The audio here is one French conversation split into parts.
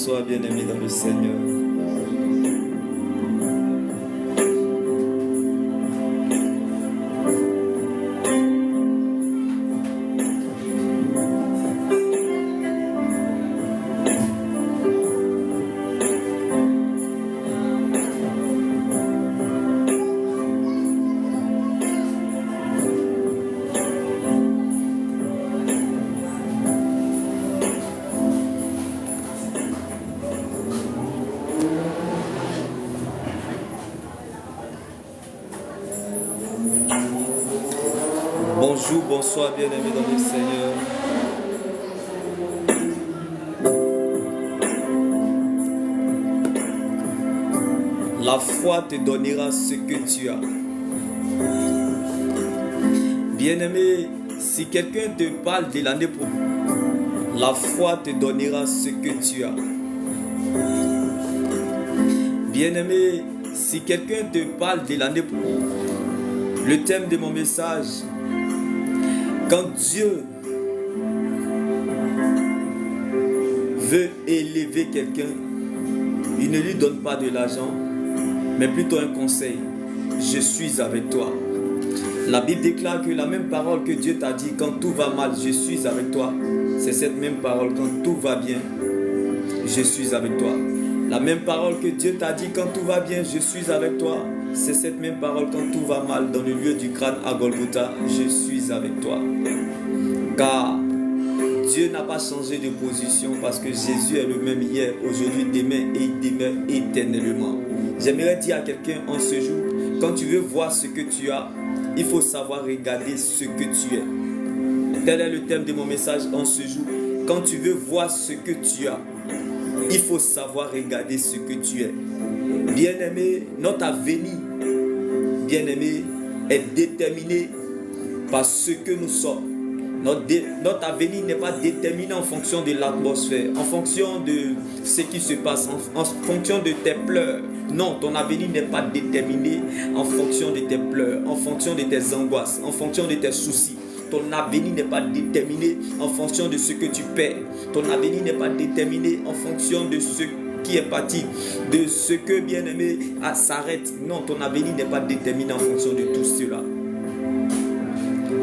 bonsoir, bien-aimés dans le Seigneur. Bonjour, bonsoir, bien-aimés dans le Seigneur. La foi te donnera ce que tu as. Bien-aimé, si quelqu'un te parle de l'année prochaine, la foi te donnera ce que tu as. Bien-aimé, si quelqu'un te parle de l'année prochaine, le thème de mon message, quand Dieu veut élever quelqu'un, il ne lui donne pas de l'argent, mais plutôt un conseil. Je suis avec toi. La Bible déclare que la même parole que Dieu t'a dit quand tout va mal, je suis avec toi. C'est cette même parole quand tout va bien, je suis avec toi. La même parole que Dieu t'a dit quand tout va bien, je suis avec toi. C'est cette même parole quand tout va mal dans le lieu du crâne à Golgotha, je suis avec toi. Car Dieu n'a pas changé de position parce que Jésus est le même hier, aujourd'hui, demain et il demeure éternellement. J'aimerais dire à quelqu'un en ce jour, quand tu veux voir ce que tu as, il faut savoir regarder ce que tu es. Tel est le thème de mon message en ce jour. Quand tu veux voir ce que tu as, il faut savoir regarder ce que tu es. Bien-aimé, notre avenir, bien-aimé, est déterminé par ce que nous sommes. Notre avenir n'est pas déterminé en fonction de l'atmosphère, en fonction de ce qui se passe, en fonction de tes pleurs. Non, ton avenir n'est pas déterminé en fonction de tes pleurs, en fonction de tes angoisses, en fonction de tes soucis. Ton avenir n'est pas déterminé en fonction de ce que tu perds. Ton avenir n'est pas déterminé en fonction de ce qui est parti, de ce que, bien-aimé, s'arrête. Non, ton avenir n'est pas déterminé en fonction de tout cela.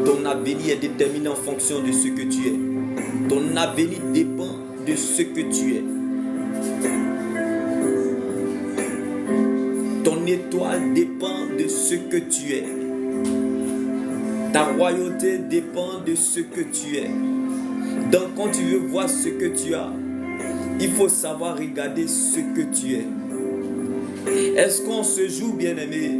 Ton avenir est déterminé en fonction de ce que tu es. Ton avenir dépend de ce que tu es. Ton étoile dépend de ce que tu es. Ta royauté dépend de ce que tu es. Donc quand tu veux voir ce que tu as, il faut savoir regarder ce que tu es. Est-ce qu'on se joue, bien-aimé,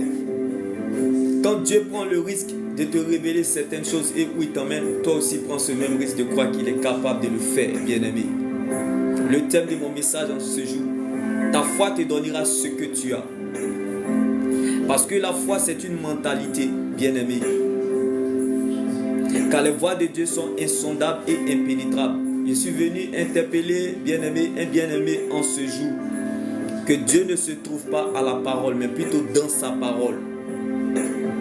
quand Dieu prend le risque de te révéler certaines choses et où il t'emmène, toi aussi prends ce même risque de croire qu'il est capable de le faire, bien-aimé. Le thème de mon message en ce jour, ta foi te donnera ce que tu as. Parce que la foi, c'est une mentalité, bien-aimé. Car les voies de Dieu sont insondables et impénétrables. Je suis venu interpeller, bien-aimé, un bien-aimé en ce jour, que Dieu ne se trouve pas à la parole, mais plutôt dans sa parole.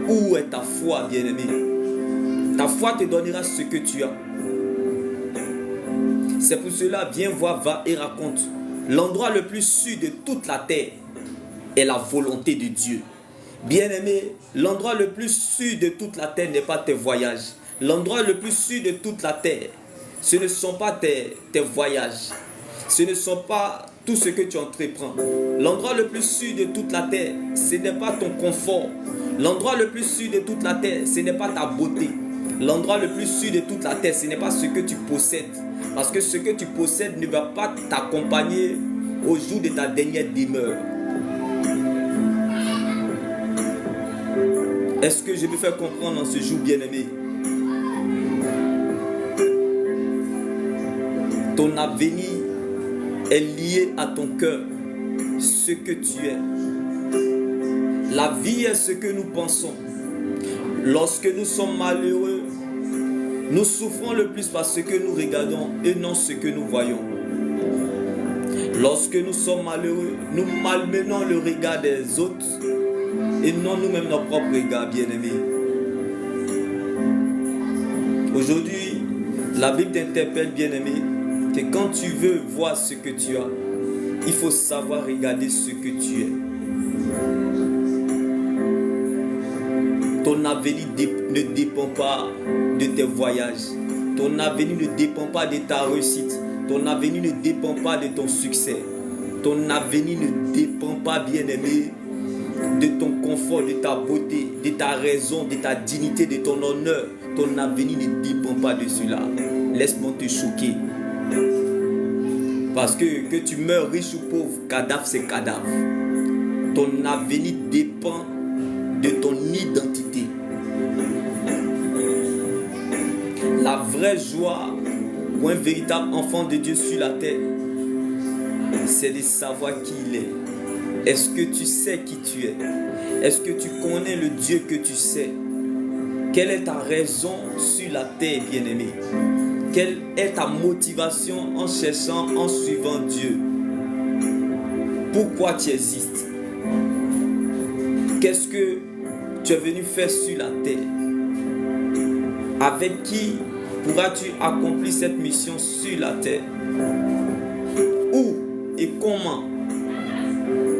Où est ta foi, bien-aimé? Ta foi te donnera ce que tu as. C'est pour cela, viens voir, va et raconte. L'endroit le plus sûr de toute la terre est la volonté de Dieu. Bien-aimé, l'endroit le plus sûr de toute la terre n'est pas tes voyages. L'endroit le plus sûr de toute la terre, ce ne sont pas tes voyages. Ce ne sont pas tout ce que tu entreprends. L'endroit le plus sûr de toute la terre, ce n'est pas ton confort. L'endroit le plus sûr de toute la terre, ce n'est pas ta beauté. L'endroit le plus sûr de toute la terre, ce n'est pas ce que tu possèdes. Parce que ce que tu possèdes ne va pas t'accompagner au jour de ta dernière demeure. Est-ce que je peux faire comprendre en ce jour, bien-aimé? Ton avenir est lié à ton cœur, ce que tu es. La vie est ce que nous pensons. Lorsque nous sommes malheureux, nous souffrons le plus parce que nous regardons et non ce que nous voyons. Lorsque nous sommes malheureux, nous malmenons le regard des autres et non nous-mêmes notre propre regard, bien-aimés. Aujourd'hui, la Bible t'interpelle, bien-aimé, que quand tu veux voir ce que tu as, il faut savoir regarder ce que tu es. Ton avenir ne dépend pas de tes voyages. Ton avenir ne dépend pas de ta réussite. Ton avenir ne dépend pas de ton succès. Ton avenir ne dépend pas, bien-aimé, de ton confort, de ta beauté, de ta raison, de ta dignité, de ton honneur. Ton avenir ne dépend pas de cela. Laisse-moi te choquer. Parce que tu meurs riche ou pauvre, cadavre c'est cadavre. Ton avenir dépend de ton identité. La vraie joie pour un véritable enfant de Dieu sur la terre, c'est de savoir qui il est. Est-ce que tu sais qui tu es? Est-ce que tu connais le Dieu que tu sais? Quelle est ta raison sur la terre, bien-aimé? Quelle est ta motivation en cherchant, en suivant Dieu? Pourquoi tu existes? Qu'est-ce que tu es venu faire sur la terre? Avec qui pourras-tu accomplir cette mission sur la terre? Où et comment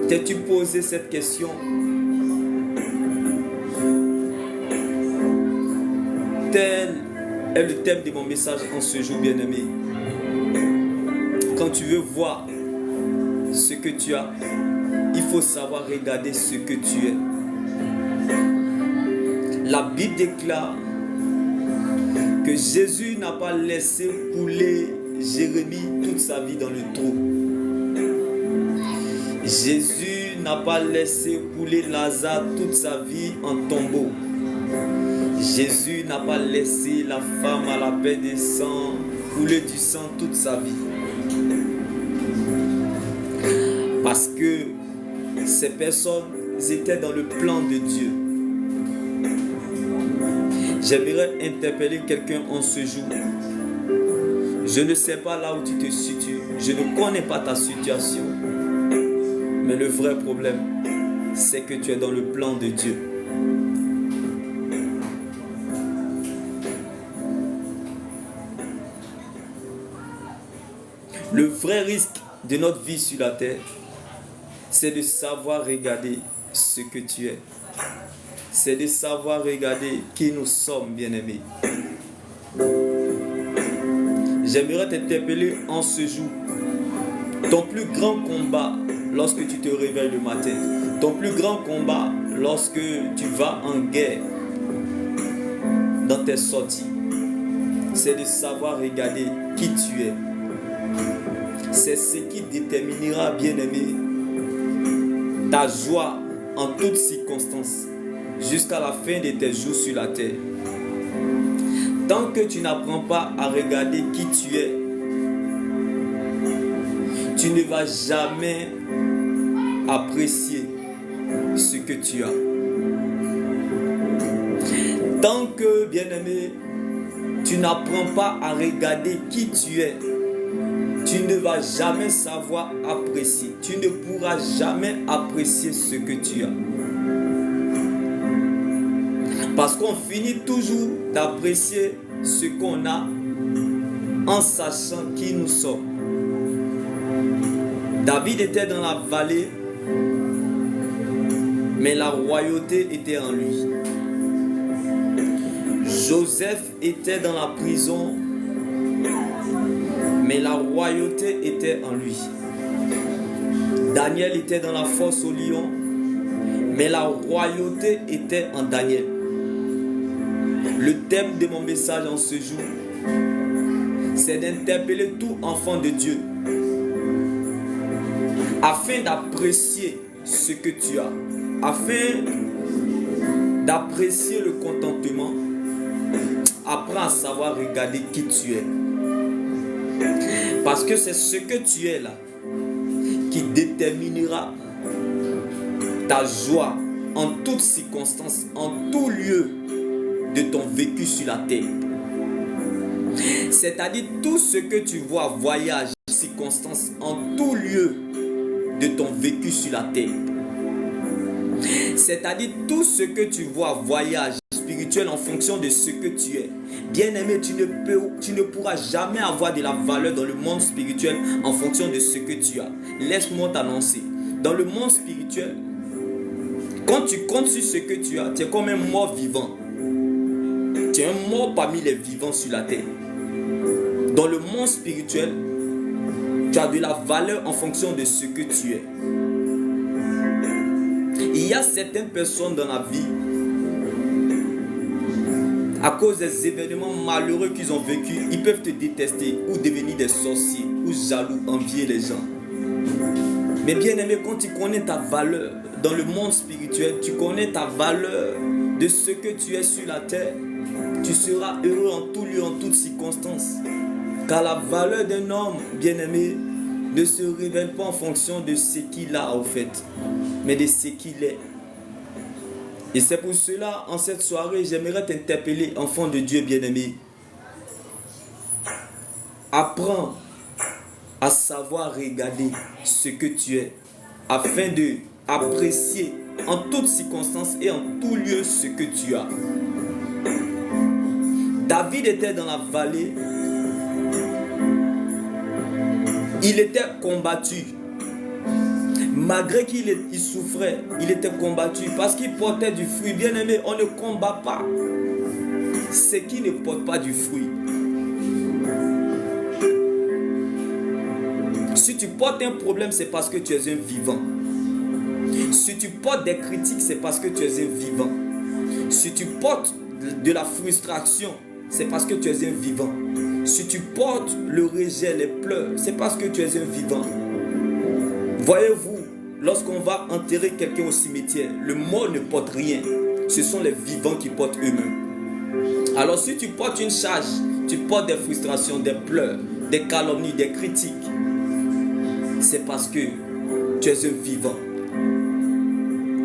t'es-tu posé cette question? Tel est le thème de mon message en ce jour, bien-aimé. Quand tu veux voir ce que tu as, il faut savoir regarder ce que tu es. La Bible déclare que Jésus n'a pas laissé couler Jérémie toute sa vie dans le trou. Jésus n'a pas laissé couler Lazare toute sa vie en tombeau. Jésus n'a pas laissé la femme à la paix des sangs couler du sang toute sa vie. Parce que ces personnes étaient dans le plan de Dieu. J'aimerais interpeller quelqu'un en ce jour. Je ne sais pas là où tu te situes. Je ne connais pas ta situation. Mais le vrai problème, c'est que tu es dans le plan de Dieu. Le vrai risque de notre vie sur la terre, c'est de savoir regarder ce que tu es. C'est de savoir regarder qui nous sommes, bien-aimés. J'aimerais t'interpeller en ce jour. Ton plus grand combat lorsque tu te réveilles le matin, ton plus grand combat lorsque tu vas en guerre dans tes sorties, c'est de savoir regarder qui tu es. C'est ce qui déterminera, bien-aimé, ta joie en toutes circonstances jusqu'à la fin de tes jours sur la terre. Tant que tu n'apprends pas à regarder qui tu es, tu ne vas jamais apprécier ce que tu as. Tant que, bien-aimé, tu n'apprends pas à regarder qui tu es, tu ne vas jamais savoir apprécier. Tu ne pourras jamais apprécier ce que tu as. Parce qu'on finit toujours d'apprécier ce qu'on a en sachant qui nous sommes. David était dans la vallée, mais la royauté était en lui. Joseph était dans la prison, mais la royauté était en lui. Daniel était dans la fosse au lion, mais la royauté était en Daniel. Le thème de mon message en ce jour, c'est d'interpeller tout enfant de Dieu afin d'apprécier ce que tu as, afin d'apprécier le contentement. Apprends à savoir regarder qui tu es. Parce que c'est ce que tu es là qui déterminera ta joie en toutes circonstances, en tout lieu de ton vécu sur la terre. C'est-à-dire tout ce que tu vois, voyage, circonstances, en tout lieu de ton vécu sur la terre. C'est-à-dire tout ce que tu vois, voyage, spirituel, spirituel en fonction de ce que tu es. Bien-aimé, tu ne pourras jamais avoir de la valeur dans le monde spirituel en fonction de ce que tu as. Laisse-moi t'annoncer. Dans le monde spirituel, quand tu comptes sur ce que tu as, tu es comme un mort vivant. Tu es un mort parmi les vivants sur la terre. Dans le monde spirituel, tu as de la valeur en fonction de ce que tu es. Il y a certaines personnes dans la vie, à cause des événements malheureux qu'ils ont vécus, ils peuvent te détester ou devenir des sorciers ou jaloux, envier les gens. Mais bien aimé, quand tu connais ta valeur dans le monde spirituel, tu connais ta valeur de ce que tu es sur la terre, tu seras heureux en tout lieu, en toutes circonstances. Car la valeur d'un homme, bien aimé, ne se révèle pas en fonction de ce qu'il a au fait, mais de ce qu'il est. Et c'est pour cela, en cette soirée, j'aimerais t'interpeller, enfant de Dieu bien-aimé. Apprends à savoir regarder ce que tu es, afin de apprécier en toutes circonstances et en tout lieu ce que tu as. David était dans la vallée. Il était combattu. Malgré qu'il souffrait, il était combattu parce qu'il portait du fruit. Bien aimé, on ne combat pas ce qui ne porte pas du fruit. Si tu portes un problème, c'est parce que tu es un vivant. Si tu portes des critiques, c'est parce que tu es un vivant. Si tu portes de la frustration, c'est parce que tu es un vivant. Si tu portes le rejet, les pleurs, c'est parce que tu es un vivant. Voyez-vous, lorsqu'on va enterrer quelqu'un au cimetière, le mort ne porte rien. Ce sont les vivants qui portent eux-mêmes. Alors si tu portes une charge, tu portes des frustrations, des pleurs, des calomnies, des critiques, c'est parce que tu es un vivant.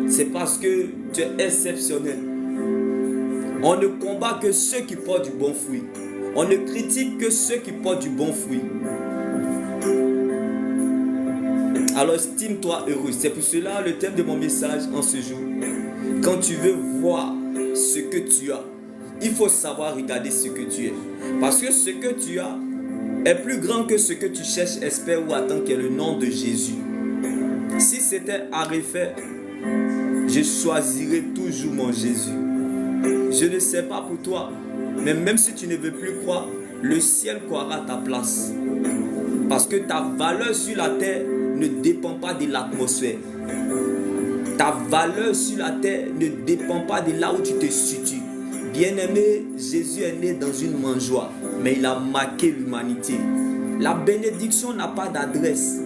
C'est parce que tu es exceptionnel. On ne combat que ceux qui portent du bon fruit. On ne critique que ceux qui portent du bon fruit. Alors estime-toi heureux. C'est pour cela le thème de mon message en ce jour. Quand tu veux voir ce que tu as, il faut savoir regarder ce que tu es. Parce que ce que tu as est plus grand que ce que tu cherches, espères ou attends, qui est le nom de Jésus. Si c'était à refaire, je choisirais toujours mon Jésus. Je ne sais pas pour toi, mais même si tu ne veux plus croire, le ciel croira à ta place. Parce que ta valeur sur la terre ne dépend pas de l'atmosphère. Ta valeur sur la terre ne dépend pas de là où tu te situes. Bien-aimé, Jésus est né dans une mangeoire, mais il a marqué l'humanité. La bénédiction n'a pas d'adresse.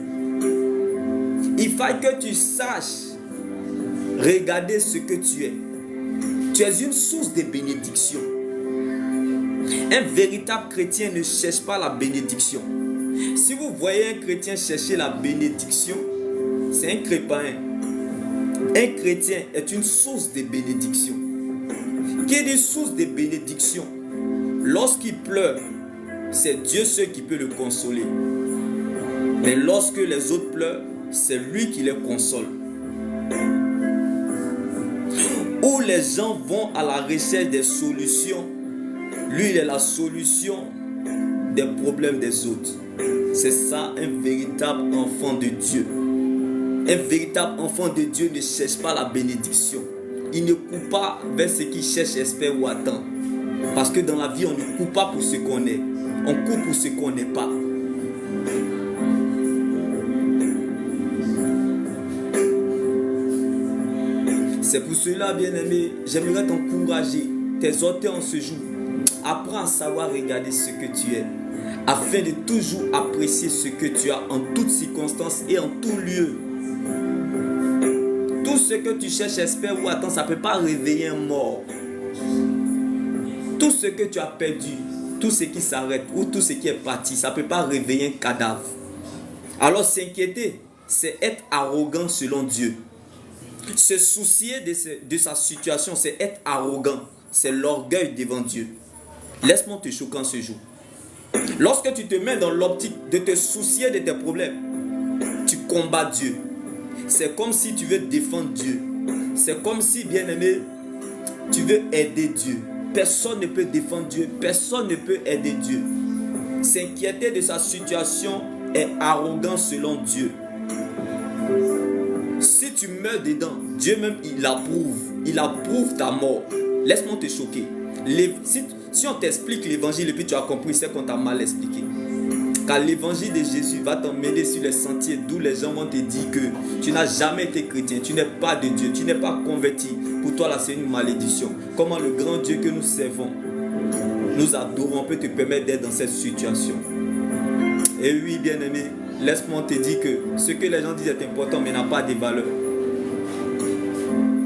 Il faut que tu saches regarder ce que tu es. Tu es une source de bénédiction. Un véritable chrétien ne cherche pas la bénédiction. Si vous voyez un chrétien chercher la bénédiction, c'est un crétin. Un chrétien est une source de bénédiction. Qui est une source de bénédiction? Lorsqu'il pleure, c'est Dieu seul qui peut le consoler. Mais lorsque les autres pleurent, c'est lui qui les console. Où les gens vont à la recherche des solutions, lui il est la solution des problèmes des autres. C'est ça un véritable enfant de Dieu. Un véritable enfant de Dieu ne cherche pas la bénédiction. Il ne court pas vers ce qu'il cherche, espère ou attend. Parce que dans la vie, on ne court pas pour ce qu'on est. On court pour ce qu'on n'est pas. C'est pour cela, bien-aimé, j'aimerais t'encourager, t'exhorter en ce jour. Apprends à savoir regarder ce que tu es, afin de toujours apprécier ce que tu as en toutes circonstances et en tout lieu. Tout ce que tu cherches, espères ou attends, ça ne peut pas réveiller un mort. Tout ce que tu as perdu, tout ce qui s'arrête ou tout ce qui est parti, ça ne peut pas réveiller un cadavre. Alors s'inquiéter, c'est être arrogant selon Dieu. Se soucier de sa situation, c'est être arrogant. C'est l'orgueil devant Dieu. Laisse-moi te choquer en ce jour. Lorsque tu te mets dans l'optique de te soucier de tes problèmes, tu combats Dieu. C'est comme si tu veux défendre Dieu. C'est comme si, bien-aimé, tu veux aider Dieu. Personne ne peut défendre Dieu. Personne ne peut aider Dieu. S'inquiéter de sa situation est arrogant selon Dieu. Si tu meurs dedans, Dieu même il approuve. Il approuve ta mort. Laisse-moi te choquer. Si on t'explique l'évangile et puis tu as compris, c'est qu'on t'a mal expliqué. Car l'évangile de Jésus va t'emmener sur les sentiers d'où les gens vont te dire que tu n'as jamais été chrétien, tu n'es pas de Dieu, tu n'es pas converti. Pour toi là c'est une malédiction. Comment le grand Dieu que nous servons, nous adorons, peut te permettre d'être dans cette situation. Et oui bien aimé, laisse-moi te dire que ce que les gens disent est important mais n'a pas de valeur.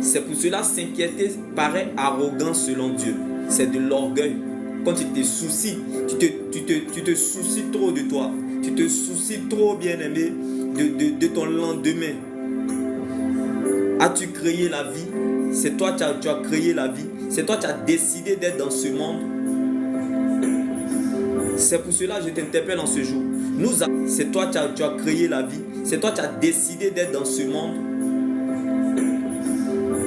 C'est pour cela s'inquiéter paraît arrogant selon Dieu. C'est de l'orgueil. Quand tu te soucies, tu te soucies trop de toi. Tu te soucies trop, bien-aimé, de ton lendemain. As-tu créé la vie? C'est toi qui as créé la vie. C'est toi qui as décidé d'être dans ce monde. C'est pour cela que je t'interpelle en ce jour. C'est toi qui as créé la vie. C'est toi qui as décidé d'être dans ce monde.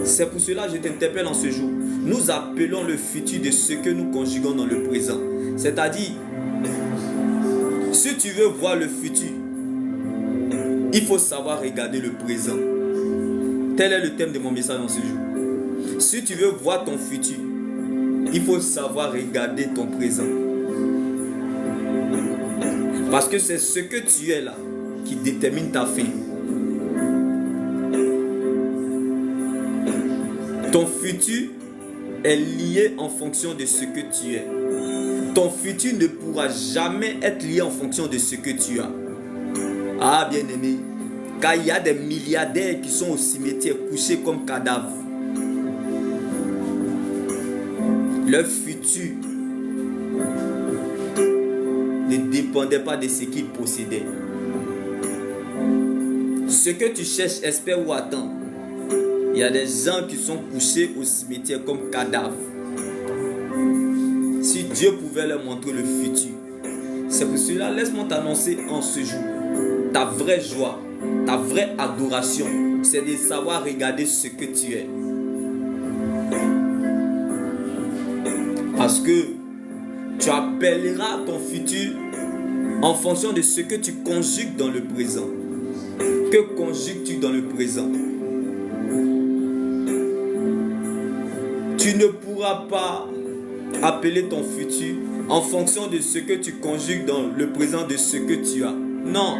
C'est pour cela que je t'interpelle en ce jour. Nous appelons le futur de ce que nous conjuguons dans le présent. C'est-à-dire, si tu veux voir le futur, il faut savoir regarder le présent. Tel est le thème de mon message en ce jour. Si tu veux voir ton futur, il faut savoir regarder ton présent. Parce que c'est ce que tu es là qui détermine ta fin. Ton futur est lié en fonction de ce que tu es. Ton futur ne pourra jamais être lié en fonction de ce que tu as. Ah bien aimé, car il y a des milliardaires qui sont au cimetière couchés comme cadavres. Leur futur ne dépendait pas de ce qu'ils possédaient. Ce que tu cherches, espères ou attends, il y a des gens qui sont couchés au cimetière comme cadavres. Si Dieu pouvait leur montrer le futur. C'est pour cela, laisse-moi t'annoncer en ce jour. Ta vraie joie, ta vraie adoration, c'est de savoir regarder ce que tu es. Parce que tu appelleras ton futur en fonction de ce que tu conjugues dans le présent. Que conjugues-tu dans le présent? Tu ne pourras pas appeler ton futur en fonction de ce que tu conjugues dans le présent de ce que tu as. Non.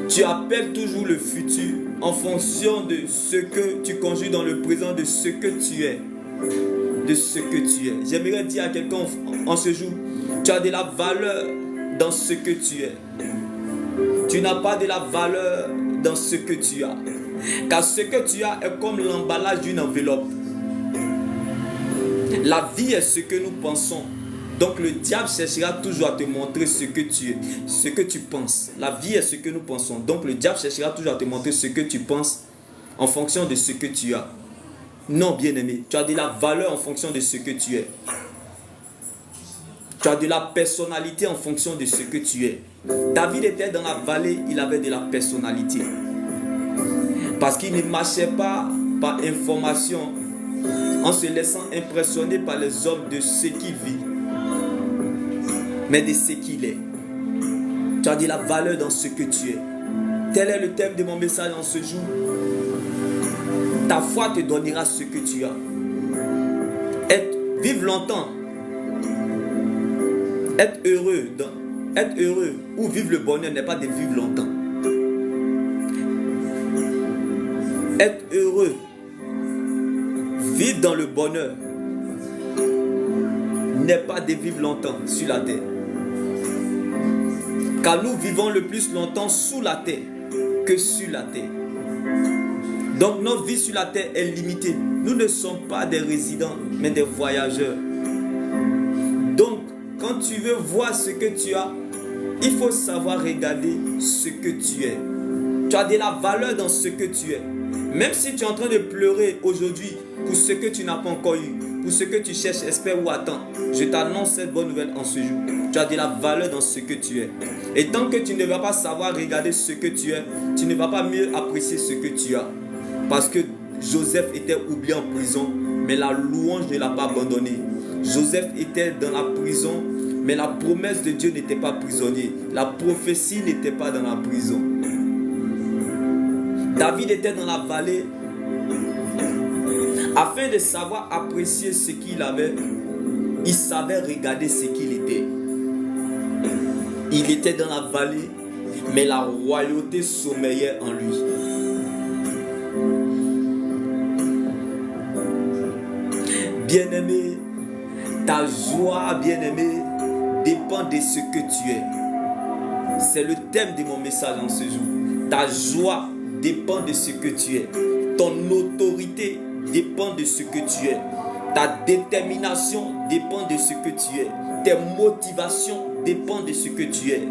Tu appelles toujours le futur en fonction de ce que tu conjugues dans le présent de ce que tu es. De ce que tu es. J'aimerais dire à quelqu'un en ce jour, tu as de la valeur dans ce que tu es. Tu n'as pas de la valeur dans ce que tu as. Car ce que tu as est comme l'emballage d'une enveloppe. La vie est ce que nous pensons. Donc le diable cherchera toujours à te montrer ce que tu es, ce que tu penses. La vie est ce que nous pensons. Donc le diable cherchera toujours à te montrer ce que tu penses en fonction de ce que tu as. Non, bien-aimé, tu as de la valeur en fonction de ce que tu es. Tu as de la personnalité en fonction de ce que tu es. David était dans la vallée, il avait de la personnalité. Parce qu'il ne marchait pas par information en se laissant impressionner par les hommes de ce qu'il vit, mais de ce qu'il est. Tu as de la valeur dans ce que tu es. Tel est le thème de mon message en ce jour. Ta foi te donnera ce que tu as. Vivre longtemps. Être heureux ou vivre le bonheur n'est pas de vivre longtemps. Être heureux, vivre dans le bonheur n'est pas de vivre longtemps sur la terre. Car nous vivons le plus longtemps sous la terre que sur la terre. Donc notre vie sur la terre est limitée. Nous ne sommes pas des résidents, mais des voyageurs. Donc, quand tu veux voir ce que tu as, il faut savoir regarder ce que tu es. Tu as de la valeur dans ce que tu es. Même si tu es en train de pleurer aujourd'hui pour ce que tu n'as pas encore eu, pour ce que tu cherches, espères ou attends, je t'annonce cette bonne nouvelle en ce jour. Tu as de la valeur dans ce que tu es. Et tant que tu ne vas pas savoir regarder ce que tu es, tu ne vas pas mieux apprécier ce que tu as. Parce que Joseph était oublié en prison, mais la louange ne l'a pas abandonné. Joseph était dans la prison, mais la promesse de Dieu n'était pas prisonnier. La prophétie n'était pas dans la prison. David était dans la vallée afin de savoir apprécier ce qu'il avait. Il savait regarder ce qu'il était. Il était dans la vallée, mais la royauté sommeillait en lui. Bien-aimé, ta joie, bien-aimé, dépend de ce que tu es. C'est le thème de mon message en ce jour. Ta joie dépend de ce que tu es. Ton autorité dépend de ce que tu es. Ta détermination dépend de ce que tu es. Tes motivations dépendent de ce que tu es.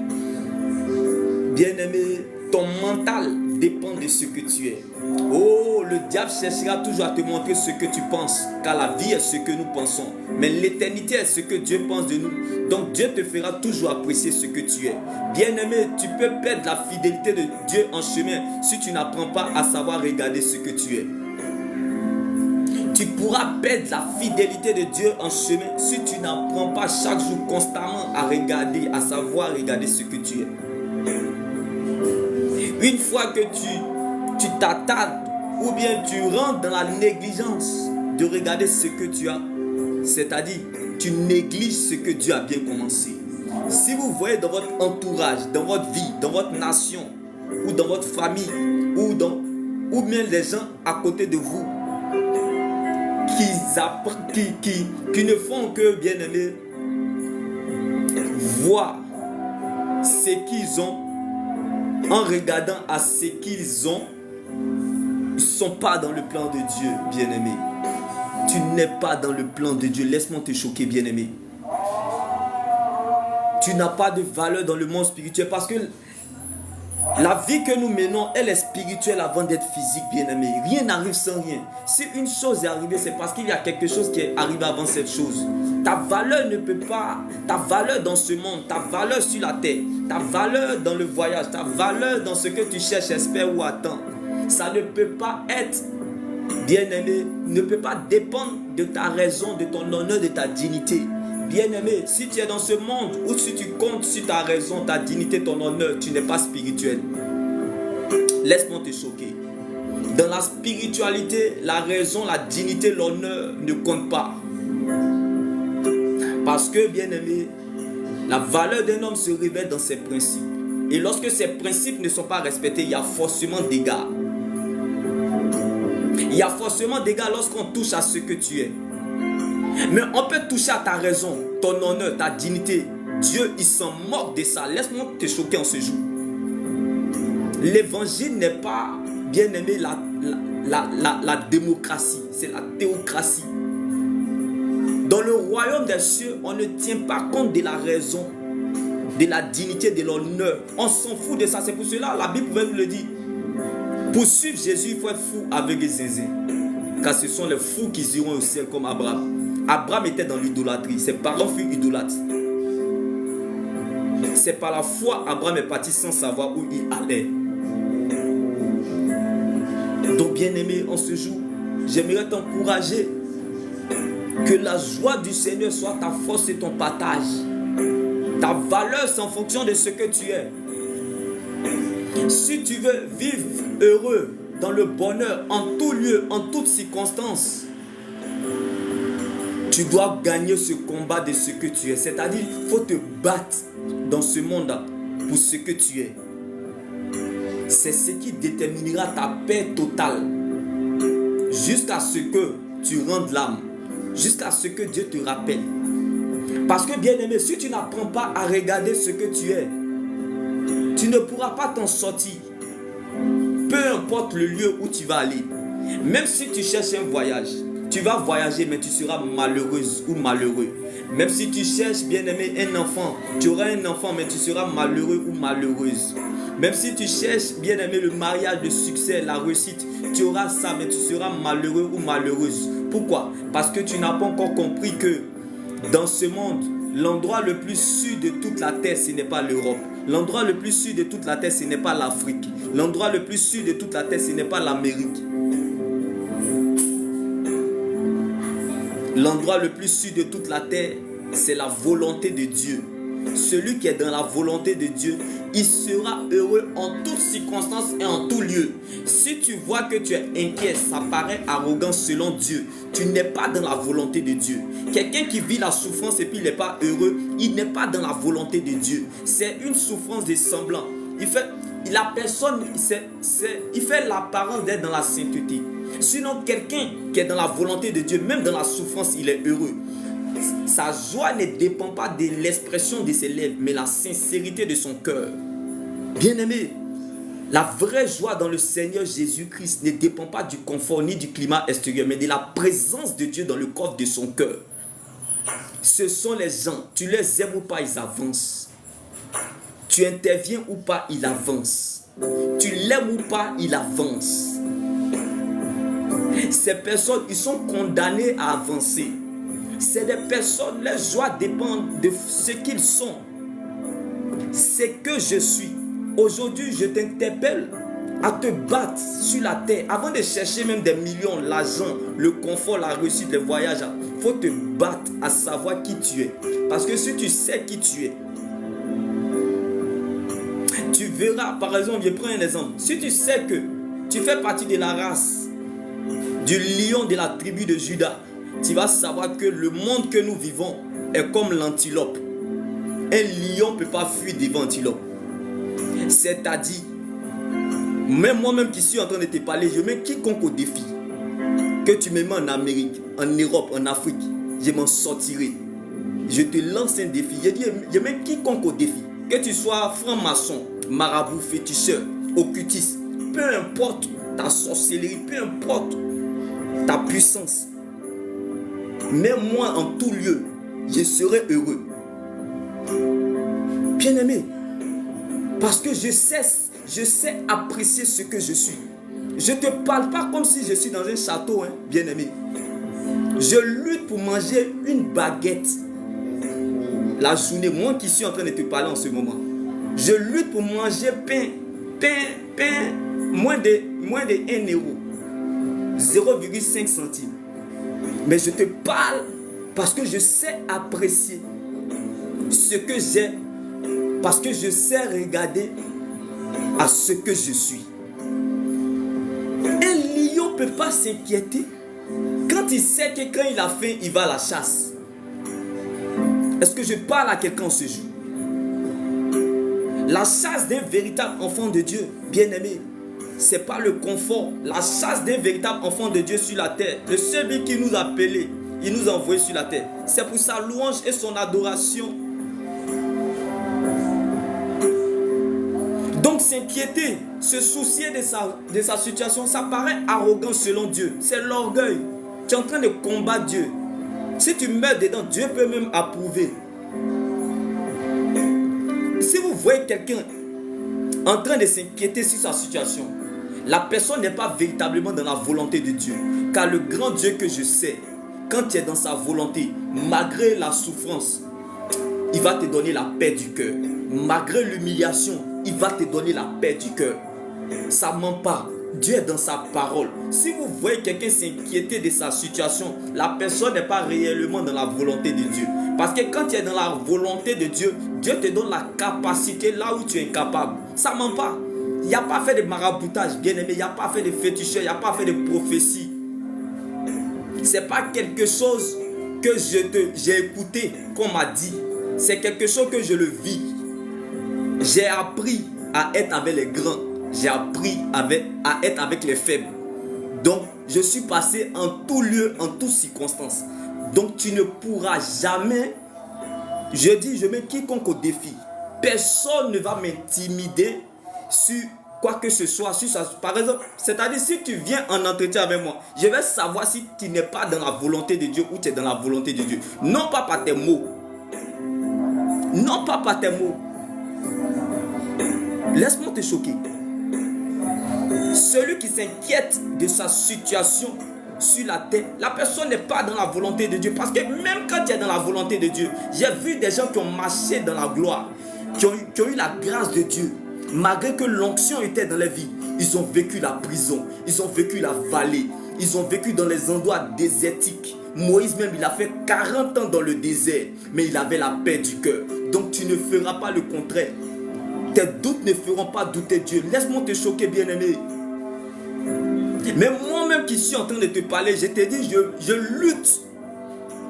Bien-aimé, ton mental dépend de ce que tu es. Oh, le diable cherchera toujours à te montrer ce que tu penses, car la vie est ce que nous pensons. Mais l'éternité est ce que Dieu pense de nous. Donc Dieu te fera toujours apprécier ce que tu es. Bien-aimé, tu peux perdre la fidélité de Dieu en chemin si tu n'apprends pas à savoir regarder ce que tu es. Tu pourras perdre la fidélité de Dieu en chemin si tu n'apprends pas chaque jour constamment à regarder, à savoir regarder ce que tu es. Une fois que tu t'attardes ou bien tu rentres dans la négligence de regarder ce que tu as, c'est-à-dire tu négliges ce que Dieu a bien commencé. Si vous voyez dans votre entourage, dans votre vie, dans votre nation ou dans votre famille ou bien les gens à côté de vous qui ne font que, bien-aimés, voir ce qu'ils ont en regardant à ce qu'ils ont, ils ne sont pas dans le plan de Dieu, bien-aimé. Tu n'es pas dans le plan de Dieu. Laisse-moi te choquer, bien-aimé. Tu n'as pas de valeur dans le monde spirituel parce que la vie que nous menons, elle est spirituelle avant d'être physique, bien-aimé. Rien n'arrive sans rien. Si une chose est arrivée, c'est parce qu'il y a quelque chose qui est arrivé avant cette chose. Ta valeur ne peut pas, ta valeur dans ce monde, ta valeur sur la terre, ta valeur dans le voyage, ta valeur dans ce que tu cherches, espères ou attends, ça ne peut pas être, bien-aimé, ne peut pas dépendre de ta raison, de ton honneur, de ta dignité. Bien-aimé, si tu es dans ce monde ou si tu comptes sur ta raison, ta dignité, ton honneur, tu n'es pas spirituel. Laisse-moi te choquer. Dans la spiritualité, la raison, la dignité, l'honneur ne comptent pas. Parce que, bien-aimé, la valeur d'un homme se révèle dans ses principes. Et lorsque ces principes ne sont pas respectés, il y a forcément des dégâts. Il y a forcément des dégâts lorsqu'on touche à ce que tu es. Mais on peut toucher à ta raison, ton honneur, ta dignité. Dieu, il s'en moque de ça. Laisse-moi te choquer en ce jour. L'évangile n'est pas, bien-aimé, la démocratie. C'est la théocratie. Dans le royaume des cieux, on ne tient pas compte de la raison, de la dignité, de l'honneur. On s'en fout de ça. C'est pour cela la Bible nous le dit. Pour suivre Jésus, il faut être fou avec les zinzins. Car ce sont les fous qui iront au ciel comme Abraham. Abraham était dans l'idolâtrie. Ses parents furent idolâtres. C'est par la foi Abraham est parti sans savoir où il allait. Donc bien-aimé, en ce jour, j'aimerais t'encourager que la joie du Seigneur soit ta force et ton partage. Ta valeur, c'est en fonction de ce que tu es. Si tu veux vivre heureux, dans le bonheur, en tout lieu, en toutes circonstances, tu dois gagner ce combat de ce que tu es. C'est-à-dire, il faut te battre dans ce monde pour ce que tu es. C'est ce qui déterminera ta paix totale. Jusqu'à ce que tu rendes l'âme. Jusqu'à ce que Dieu te rappelle. Parce que, bien-aimé, si tu n'apprends pas à regarder ce que tu es, tu ne pourras pas t'en sortir. Peu importe le lieu où tu vas aller. Même si tu cherches un voyage, tu vas voyager mais tu seras malheureuse ou malheureux. Même si tu cherches, bien-aimé, un enfant, tu auras un enfant mais tu seras malheureux ou malheureuse. Même si tu cherches, bien-aimé, le mariage, le succès, la réussite, tu auras ça mais tu seras malheureux ou malheureuse. Pourquoi? Parce que tu n'as pas encore compris que dans ce monde, l'endroit le plus sûr de toute la terre, ce n'est pas l'Europe. L'endroit le plus sûr de toute la terre, ce n'est pas l'Afrique. L'endroit le plus sûr de toute la terre, ce n'est pas l'Amérique. L'endroit le plus sûr de toute la terre, c'est la volonté de Dieu. Celui qui est dans la volonté de Dieu, il sera heureux en toutes circonstances et en tout lieu. Si tu vois que tu es inquiet, ça paraît arrogant selon Dieu. Tu n'es pas dans la volonté de Dieu. Quelqu'un qui vit la souffrance et puis il n'est pas heureux, il n'est pas dans la volonté de Dieu. C'est une souffrance de semblant. La personne, il fait l'apparence d'être dans la sainteté. Sinon, quelqu'un qui est dans la volonté de Dieu, même dans la souffrance, il est heureux. Sa joie ne dépend pas de l'expression de ses lèvres, mais la sincérité de son cœur. Bien-aimé, la vraie joie dans le Seigneur Jésus-Christ ne dépend pas du confort ni du climat extérieur, mais de la présence de Dieu dans le coffre de son cœur. Ce sont les gens, tu les aimes ou pas, ils avancent. Tu interviens ou pas, ils avancent. Tu l'aimes ou pas, ils avancent. Ces personnes, ils sont condamnées à avancer. C'est des personnes, leur joie dépend de ce qu'ils sont. C'est que je suis. Aujourd'hui, je t'interpelle à te battre sur la terre. Avant de chercher même des millions, l'argent, le confort, la réussite, les voyages, il faut te battre à savoir qui tu es. Parce que si tu sais qui tu es, tu verras, par exemple, je prends un exemple. Si tu sais que tu fais partie de la race du lion de la tribu de Juda, tu vas savoir que le monde que nous vivons est comme l'antilope. Un lion ne peut pas fuir devant l'antilope. C'est-à-dire, même moi-même qui suis en train de te parler, je mets quiconque au défi. Que tu me mets en Amérique, en Europe, en Afrique, je m'en sortirai. Je te lance un défi. Je mets quiconque au défi. Que tu sois franc-maçon, marabout, féticheur, occultiste, peu importe ta sorcellerie, peu importe ta puissance. Même moi en tout lieu, je serai heureux. Bien-aimé, parce que je sais apprécier ce que je suis. Je ne te parle pas comme si je suis dans un château, hein, bien-aimé. Je lutte pour manger une baguette la journée, moi qui suis en train de te parler en ce moment. Je lutte pour manger pain, moins de 1 euro, 0,5 centimes. Mais je te parle parce que je sais apprécier ce que j'ai, parce que je sais regarder à ce que je suis. Un lion ne peut pas s'inquiéter quand il sait que quand il a faim, il va à la chasse. Est-ce que je parle à quelqu'un ce jour? La chasse d'un véritable enfant de Dieu, bien-aimé, ce n'est pas le confort. La chasse d'un véritable enfant de Dieu sur la terre, le seul qui nous a appelés, il nous a envoyés sur la terre. C'est pour sa louange et son adoration. Donc s'inquiéter, se soucier de sa situation, ça paraît arrogant selon Dieu. C'est l'orgueil. Tu es en train de combattre Dieu. Si tu meurs dedans, Dieu peut même approuver. Si vous voyez quelqu'un en train de s'inquiéter sur sa situation, la personne n'est pas véritablement dans la volonté de Dieu. Car le grand Dieu que je sais, quand tu es dans sa volonté, malgré la souffrance, il va te donner la paix du cœur. Malgré l'humiliation, il va te donner la paix du cœur. Ça ne ment pas. Dieu est dans sa parole. Si vous voyez quelqu'un s'inquiéter de sa situation, la personne n'est pas réellement dans la volonté de Dieu. Parce que quand tu es dans la volonté de Dieu, Dieu te donne la capacité là où tu es incapable. Ça ne ment pas. Il n'y a pas fait de maraboutage, bien aimé. Il n'y a pas fait de féticheur, il n'y a pas fait de prophétie. Ce n'est pas quelque chose que j'ai écouté, qu'on m'a dit. C'est quelque chose que je le vis. J'ai appris à être avec les grands. J'ai appris à être avec les faibles. Donc, je suis passé en tout lieu, en toutes circonstances. Donc, tu ne pourras jamais, je mets quiconque au défi. Personne ne va m'intimider sur quoi que ce soit. Par exemple, c'est-à-dire si tu viens en entretien avec moi, je vais savoir si tu n'es pas dans la volonté de Dieu ou tu es dans la volonté de Dieu. Non pas par tes mots. Non pas par tes mots. Laisse-moi te choquer. Celui qui s'inquiète de sa situation sur la terre, la personne n'est pas dans la volonté de Dieu. Parce que même quand tu es dans la volonté de Dieu, j'ai vu des gens qui ont marché dans la gloire, qui ont eu la grâce de Dieu. Malgré que l'onction était dans leur vie, ils ont vécu la prison, ils ont vécu la vallée, ils ont vécu dans les endroits désertiques Moïse même, il a fait 40 ans dans le désert, mais il avait la paix du cœur. Donc tu ne feras pas le contraire. Tes doutes ne feront pas douter Dieu. Laisse-moi te choquer, bien-aimé. Mais moi-même qui suis en train de te parler, je te dis, je lutte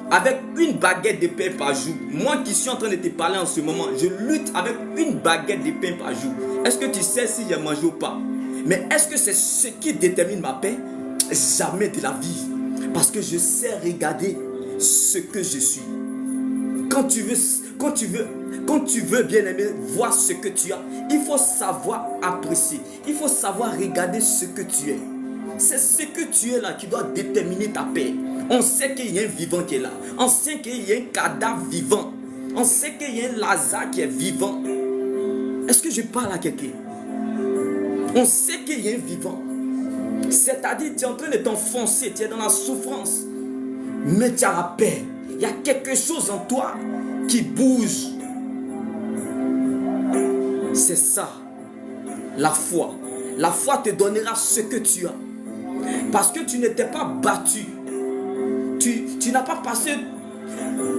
avec une baguette de pain par jour. Moi qui suis en train de te parler en ce moment, je lutte avec une baguette de pain par jour. Est-ce que tu sais si j'ai mangé ou pas? Mais est-ce que c'est ce qui détermine ma paix? Jamais de la vie. Parce que je sais regarder ce que je suis. Quand tu veux bien aimer voir ce que tu as, il faut savoir apprécier. Il faut savoir regarder ce que tu es. C'est ce que tu es là qui doit déterminer ta paix. On sait qu'il y a un vivant qui est là. On sait qu'il y a un cadavre vivant. On sait qu'il y a un Lazare qui est vivant. Est-ce que je parle à quelqu'un? On sait qu'il y a un vivant. C'est-à-dire, tu es en train de t'enfoncer, tu es dans la souffrance. Mais tu as la paix. Il y a quelque chose en toi qui bouge. C'est ça, la foi. La foi te donnera ce que tu as. Parce que tu n'étais pas battu. Tu n'as pas passé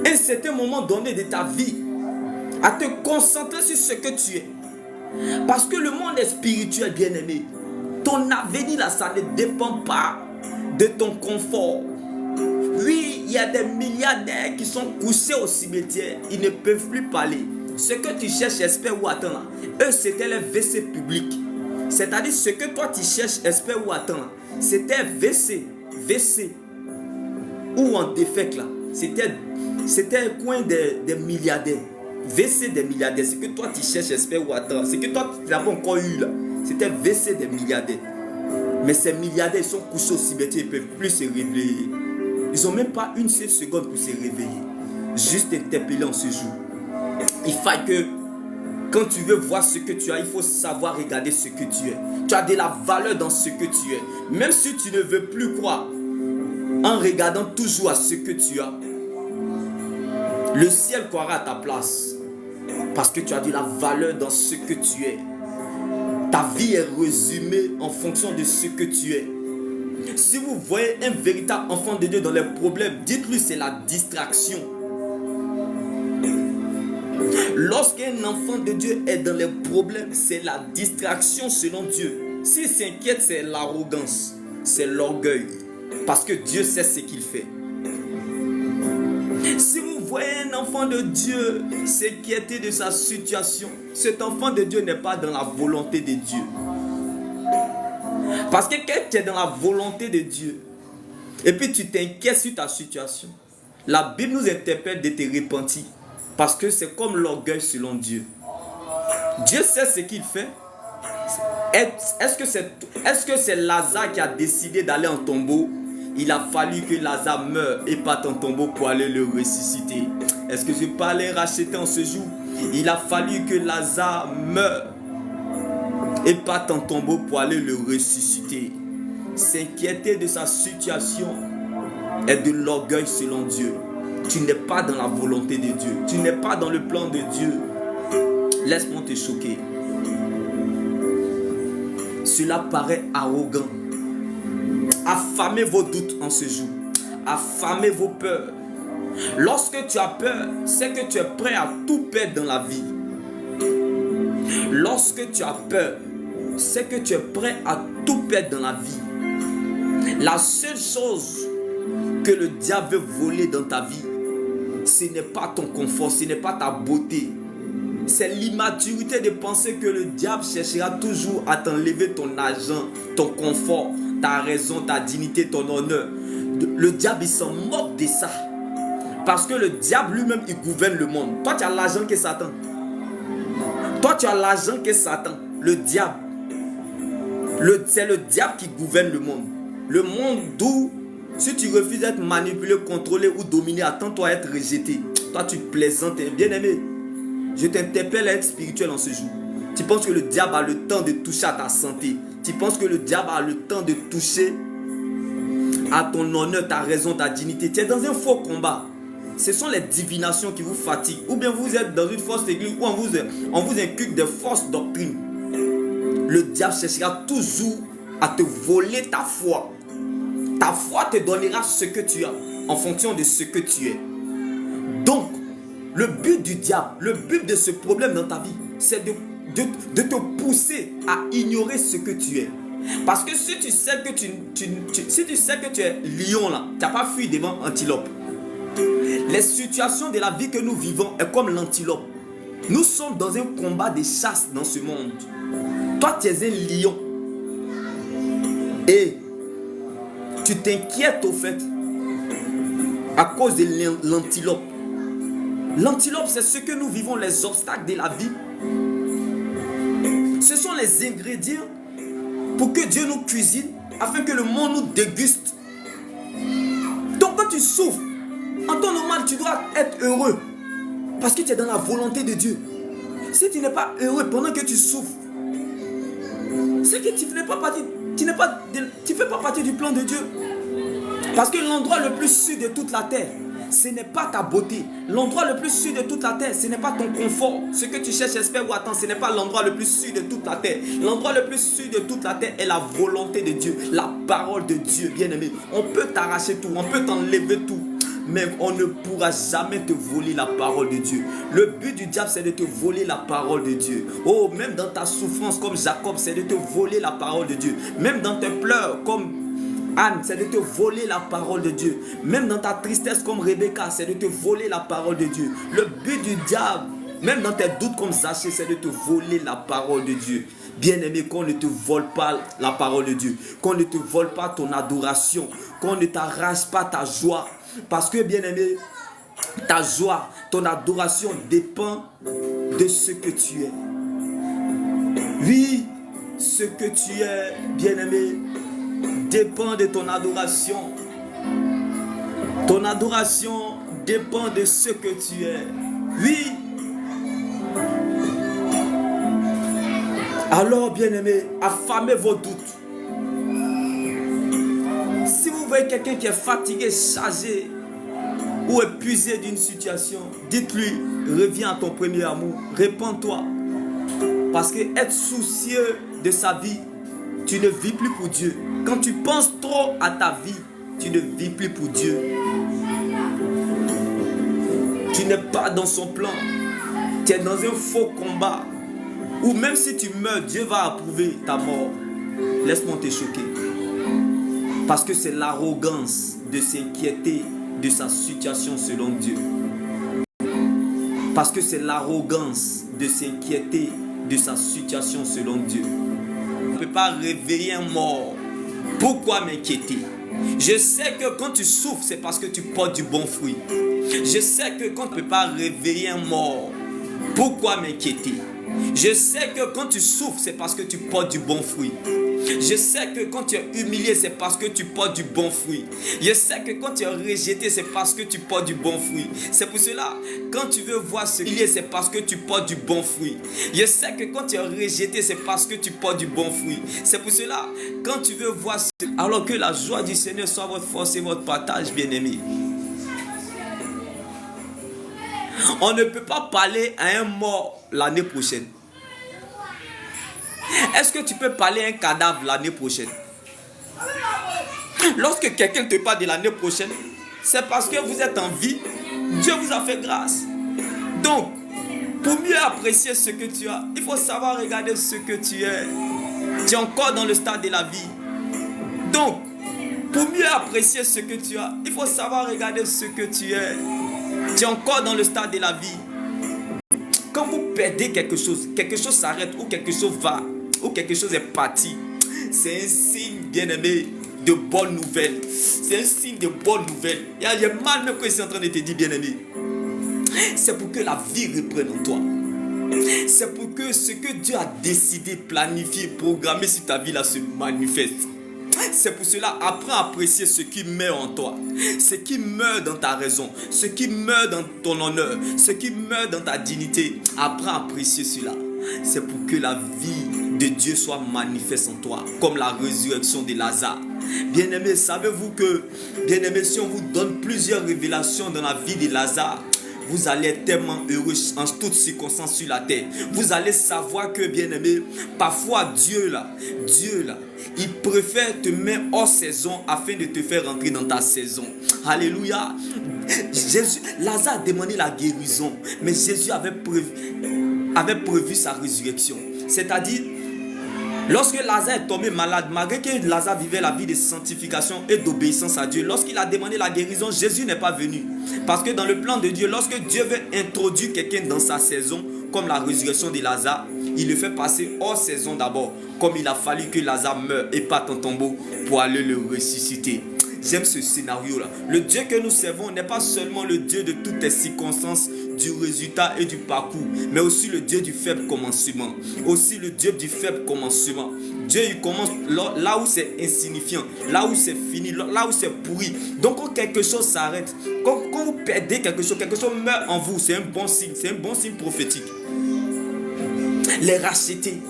un certain moment donné de ta vie à te concentrer sur ce que tu es. Parce que le monde est spirituel, bien-aimé. Ton avenir là, ça ne dépend pas de ton confort. Oui, il y a des milliardaires qui sont couchés au cimetière. Ils ne peuvent plus parler. Ce que tu cherches, espère ou attends là, eux c'était les WC publics. C'est-à-dire ce que toi tu cherches, espère ou attends là, c'était WC. Ou en défect là. C'était un coin des milliardaires. WC des milliardaires. Ce que toi tu cherches, espère ou attends. Ce que toi tu n'as pas encore eu là. C'était WC des milliardaires. Mais ces milliardaires, ils sont couchés au cimetière, ils ne peuvent plus se réveiller. Ils n'ont même pas une seule seconde pour se réveiller. Juste interpellé en ce jour. Il faut que, quand tu veux voir ce que tu as, il faut savoir regarder ce que tu es. Tu as de la valeur dans ce que tu es. Même si tu ne veux plus croire, en regardant toujours à ce que tu as, le ciel croira à ta place. Parce que tu as de la valeur dans ce que tu es. Ta vie est résumée en fonction de ce que tu es. Si vous voyez un véritable enfant de Dieu dans les problèmes, dites-lui c'est la distraction. Lorsqu'un enfant de Dieu est dans les problèmes, c'est la distraction selon Dieu. S'il s'inquiète, c'est l'arrogance, c'est l'orgueil. Parce que Dieu sait ce qu'il fait. Si vous voyez un enfant de Dieu s'inquiéter de sa situation, cet enfant de Dieu n'est pas dans la volonté de Dieu. Parce que quand tu es dans la volonté de Dieu, et puis tu t'inquiètes sur ta situation, la Bible nous interpelle de te repentir. Parce que c'est comme l'orgueil selon Dieu. Dieu sait ce qu'il fait. Est-ce que c'est Lazare qui a décidé d'aller en tombeau? Il a fallu que Lazare meure et parte en tombeau pour aller le ressusciter. Est-ce que je peux aller racheter en ce jour? Il a fallu que Lazare meure et parte en tombeau pour aller le ressusciter. S'inquiéter de sa situation est de l'orgueil selon Dieu. Tu n'es pas dans la volonté de Dieu. Tu n'es pas dans le plan de Dieu. Laisse-moi te choquer. Cela paraît arrogant. Affamez vos doutes en ce jour. Affamez vos peurs. Lorsque tu as peur, c'est que tu es prêt à tout perdre dans la vie. Lorsque tu as peur, c'est que tu es prêt à tout perdre dans la vie. La seule chose que le diable veut voler dans ta vie, ce n'est pas ton confort, ce n'est pas ta beauté. C'est l'immaturité de penser que le diable cherchera toujours à t'enlever ton argent, ton confort, ta raison, ta dignité, ton honneur. Le diable, il s'en moque de ça. Parce que le diable lui-même, il gouverne le monde. Toi, tu as l'argent que Satan. Toi, tu as l'argent que Satan. Le diable. C'est le diable qui gouverne le monde. Le monde d'où, si tu refuses d'être manipulé, contrôlé ou dominé, attends-toi à être rejeté. Toi, tu plaisantes. Bien-aimé, je t'interpelle à être spirituel en ce jour. Tu penses que le diable a le temps de toucher à ta santé. Tu penses que le diable a le temps de toucher à ton honneur, ta raison, ta dignité. Tu es dans un faux combat. Ce sont les divinations qui vous fatiguent. Ou bien vous êtes dans une fausse église où on vous inculque des fausses doctrines. Le diable cherchera toujours à te voler ta foi. Ta foi te donnera ce que tu as. en fonction de ce que tu es. Donc, le but du diable, le but de ce problème dans ta vie, c'est de te pousser à ignorer ce que tu es. Parce que si tu sais que si tu sais que tu es lion là, tu n'as pas fui devant antilope. Les situations de la vie que nous vivons est comme l'antilope. Nous sommes dans un combat de chasse dans ce monde. Toi, tu es un lion. Et tu t'inquiètes au fait à cause de l'antilope. L'antilope, c'est ce que nous vivons, les obstacles de la vie. Ce sont les ingrédients pour que Dieu nous cuisine, afin que le monde nous déguste. Donc quand tu souffres, en temps normal, tu dois être heureux. Parce que tu es dans la volonté de Dieu. Si tu n'es pas heureux pendant que tu souffres, c'est que tu ne fais pas partie du plan de Dieu. Parce que l'endroit le plus sûr de toute la terre, ce n'est pas ta beauté. L'endroit le plus sûr de toute la terre, ce n'est pas ton confort. Ce que tu cherches, espères ou attends, ce n'est pas l'endroit le plus sûr de toute la terre. L'endroit le plus sûr de toute la terre est la volonté de Dieu, la parole de Dieu, bien-aimé. On peut t'arracher tout, on peut t'enlever tout, mais on ne pourra jamais te voler la parole de Dieu. Le but du diable, c'est de te voler la parole de Dieu. Oh, même dans ta souffrance comme Jacob, c'est de te voler la parole de Dieu. Même dans tes pleurs comme Anne, c'est de te voler la parole de Dieu. Même dans ta tristesse comme Rebecca, c'est de te voler la parole de Dieu. Le but du diable, même dans tes doutes comme Zachée, c'est de te voler la parole de Dieu. Bien-aimé, qu'on ne te vole pas la parole de Dieu. Qu'on ne te vole pas ton adoration. Qu'on ne t'arrache pas ta joie. Parce que, bien-aimé, ta joie, ton adoration dépend de ce que tu es. Oui, ce que tu es, bien-aimé, dépend de ton adoration. Ton adoration dépend de ce que tu es. Oui. Alors, bien-aimés, affamez vos doutes. Si vous voyez quelqu'un qui est fatigué, chargé ou épuisé d'une situation, dites-lui, reviens à ton premier amour, répands-toi. Parce que être soucieux de sa vie, tu ne vis plus pour Dieu. Quand tu penses trop à ta vie, tu ne vis plus pour Dieu. Tu n'es pas dans son plan. Tu es dans un faux combat. Ou même si tu meurs, Dieu va approuver ta mort. Laisse-moi te choquer. Parce que c'est l'arrogance de s'inquiéter de sa situation selon Dieu. Parce que c'est l'arrogance de s'inquiéter de sa situation selon Dieu. On ne peut pas réveiller un mort. Pourquoi m'inquiéter? Je sais que quand tu souffres, c'est parce que tu portes du bon fruit. Je sais que quand tu ne peux pas réveiller un mort, pourquoi m'inquiéter? Je sais que quand tu souffres, c'est parce que tu portes du bon fruit. Je sais que quand tu es humilié, c'est parce que tu portes du bon fruit. Je sais que quand tu es rejeté, c'est parce que tu portes du bon fruit. C'est pour cela, quand tu veux voir ce qu'il y a, c'est parce que tu portes du bon fruit. Je sais que quand tu es rejeté, c'est parce que tu portes du bon fruit. C'est pour cela, quand tu veux voir ce... Alors que la joie du Seigneur soit votre force et votre partage, bien-aimé. On ne peut pas parler à un mort l'année prochaine. Est-ce que tu peux parler à un cadavre l'année prochaine? Lorsque quelqu'un te parle de l'année prochaine, c'est parce que vous êtes en vie. Dieu vous a fait grâce. Donc, pour mieux apprécier ce que tu as, il faut savoir regarder ce que tu es. Tu es encore dans le stade de la vie. Donc, pour mieux apprécier ce que tu as, il faut savoir regarder ce que tu es. Tu es encore dans le stade de la vie. Quand vous perdez quelque chose s'arrête ou quelque chose va, ou quelque chose est parti, c'est un signe, bien-aimé, de bonnes nouvelles. C'est un signe de bonnes nouvelles. Il y a mal même que je suis en train de te dire, bien-aimé. C'est pour que la vie reprenne en toi. C'est pour que ce que Dieu a décidé, planifié, programmé sur ta vie là se manifeste. C'est pour cela, apprends à apprécier ce qui meurt en toi, ce qui meurt dans ta raison, ce qui meurt dans ton honneur, ce qui meurt dans ta dignité. Apprends à apprécier cela. C'est pour que la vie de Dieu soit manifeste en toi, comme la résurrection de Lazare. Bien-aimés, savez-vous que, bien-aimés, si on vous donne plusieurs révélations dans la vie de Lazare, vous allez être tellement heureux en toutes circonstances sur la terre. Vous allez savoir que, bien-aimé, parfois Dieu là, il préfère te mettre hors saison afin de te faire rentrer dans ta saison. Alléluia. Lazare a demandé la guérison, mais Jésus avait prévu sa résurrection. C'est-à-dire, lorsque Lazare est tombé malade, malgré que Lazare vivait la vie de sanctification et d'obéissance à Dieu, lorsqu'il a demandé la guérison, Jésus n'est pas venu. Parce que dans le plan de Dieu, lorsque Dieu veut introduire quelqu'un dans sa saison, comme la résurrection de Lazare, il le fait passer hors saison d'abord, comme il a fallu que Lazare meure et parte en tombeau pour aller le ressusciter. J'aime ce scénario-là. Le Dieu que nous servons n'est pas seulement le Dieu de toutes les circonstances, du résultat et du parcours, mais aussi le Dieu du faible commencement. Aussi le Dieu du faible commencement. Dieu, il commence là où c'est insignifiant, là où c'est fini, là où c'est pourri. Donc quand quelque chose s'arrête, quand vous perdez quelque chose meurt en vous, c'est un bon signe prophétique. Les racheter.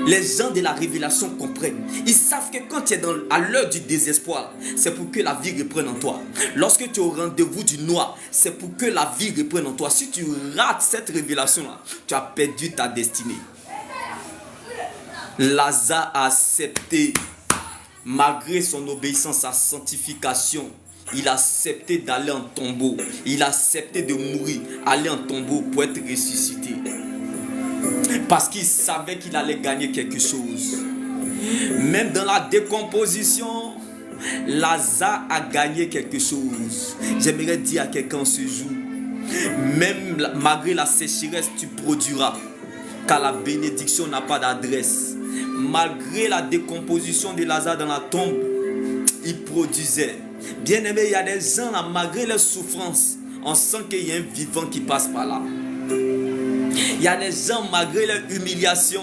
Les gens de la révélation comprennent. Ils savent que quand tu es à l'heure du désespoir, c'est pour que la vie reprenne en toi. Lorsque tu es au rendez-vous du noir, c'est pour que la vie reprenne en toi. Si tu rates cette révélation-là, tu as perdu ta destinée. Lazare a accepté, malgré son obéissance à sa sanctification, il a accepté d'aller en tombeau. Il a accepté de mourir, aller en tombeau pour être ressuscité. Parce qu'il savait qu'il allait gagner quelque chose. Même dans la décomposition, Lazare a gagné quelque chose. J'aimerais dire à quelqu'un ce jour, même malgré la sécheresse, tu produiras, car la bénédiction n'a pas d'adresse. Malgré la décomposition de Lazare dans la tombe, il produisait. Bien aimé, il y a des gens là, malgré leurs souffrances, on sent qu'il y a un vivant qui passe par là. Il y a des gens, malgré leur humiliation,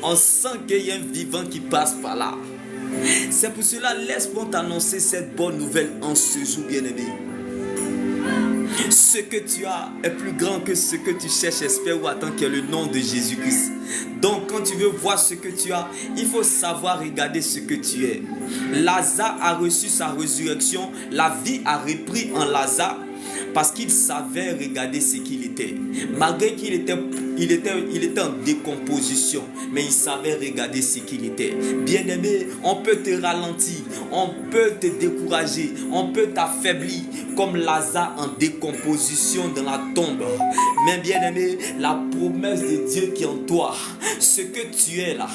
on sent qu'il y a un vivant qui passe par là. C'est pour cela, laisse-moi t'annoncer cette bonne nouvelle en ce jour, bien-aimé. Ce que tu as est plus grand que ce que tu cherches, espère ou attends, qui est le nom de Jésus-Christ. Donc quand tu veux voir ce que tu as, il faut savoir regarder ce que tu es. Lazare a reçu sa résurrection, la vie a repris en Lazare. Parce qu'il savait regarder ce qu'il était. Malgré qu'il était en décomposition, mais il savait regarder ce qu'il était. Bien-aimé, on peut te ralentir, on peut te décourager, on peut t'affaiblir, comme Lazare en décomposition dans la tombe. Mais bien-aimé, la promesse de Dieu qui est en toi, ce que tu es là,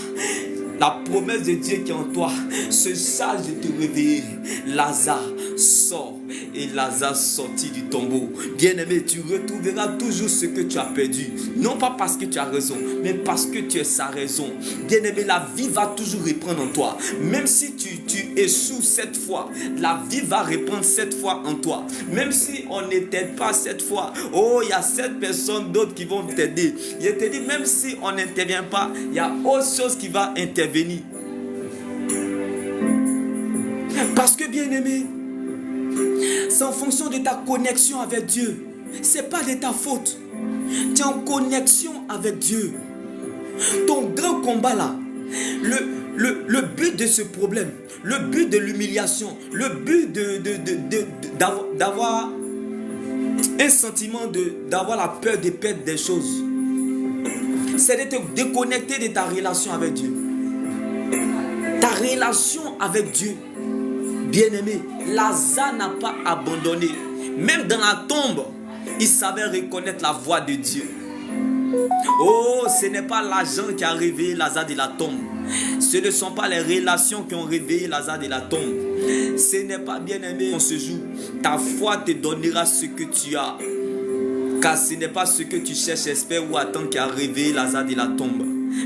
la promesse de Dieu qui est en toi se charge de te réveiller. Lazare sort et Lazare sortit du tombeau. Bien-aimé, tu retrouveras toujours ce que tu as perdu. Non pas parce que tu as raison, mais parce que tu es sa raison. Bien-aimé, la vie va toujours reprendre en toi. Même si tu échoues cette fois, la vie va reprendre cette fois en toi. Même si on ne t'aide pas cette fois, oh, il y a 7 personnes d'autres qui vont t'aider. Je te dis, même si on n'intervient pas, il y a autre chose qui va intervenir. Parce que bien-aimé, c'est en fonction de ta connexion avec Dieu. C'est pas de ta faute. Tu es en connexion avec Dieu. Ton grand combat là, le but de ce problème, le but de l'humiliation, le but d'avoir un sentiment d'avoir la peur de perdre des choses, c'est de te déconnecter de ta relation avec Dieu. Ta relation avec Dieu. Bien-aimé, Lazare n'a pas abandonné. Même dans la tombe, il savait reconnaître la voix de Dieu. Oh, ce n'est pas l'argent qui a réveillé Lazare de la tombe. Ce ne sont pas les relations qui ont réveillé Lazare de la tombe. Ce n'est pas, bien-aimé, en ce jour. Ta foi te donnera ce que tu as. Car ce n'est pas ce que tu cherches, espères ou attends qui a réveillé Lazare de la tombe.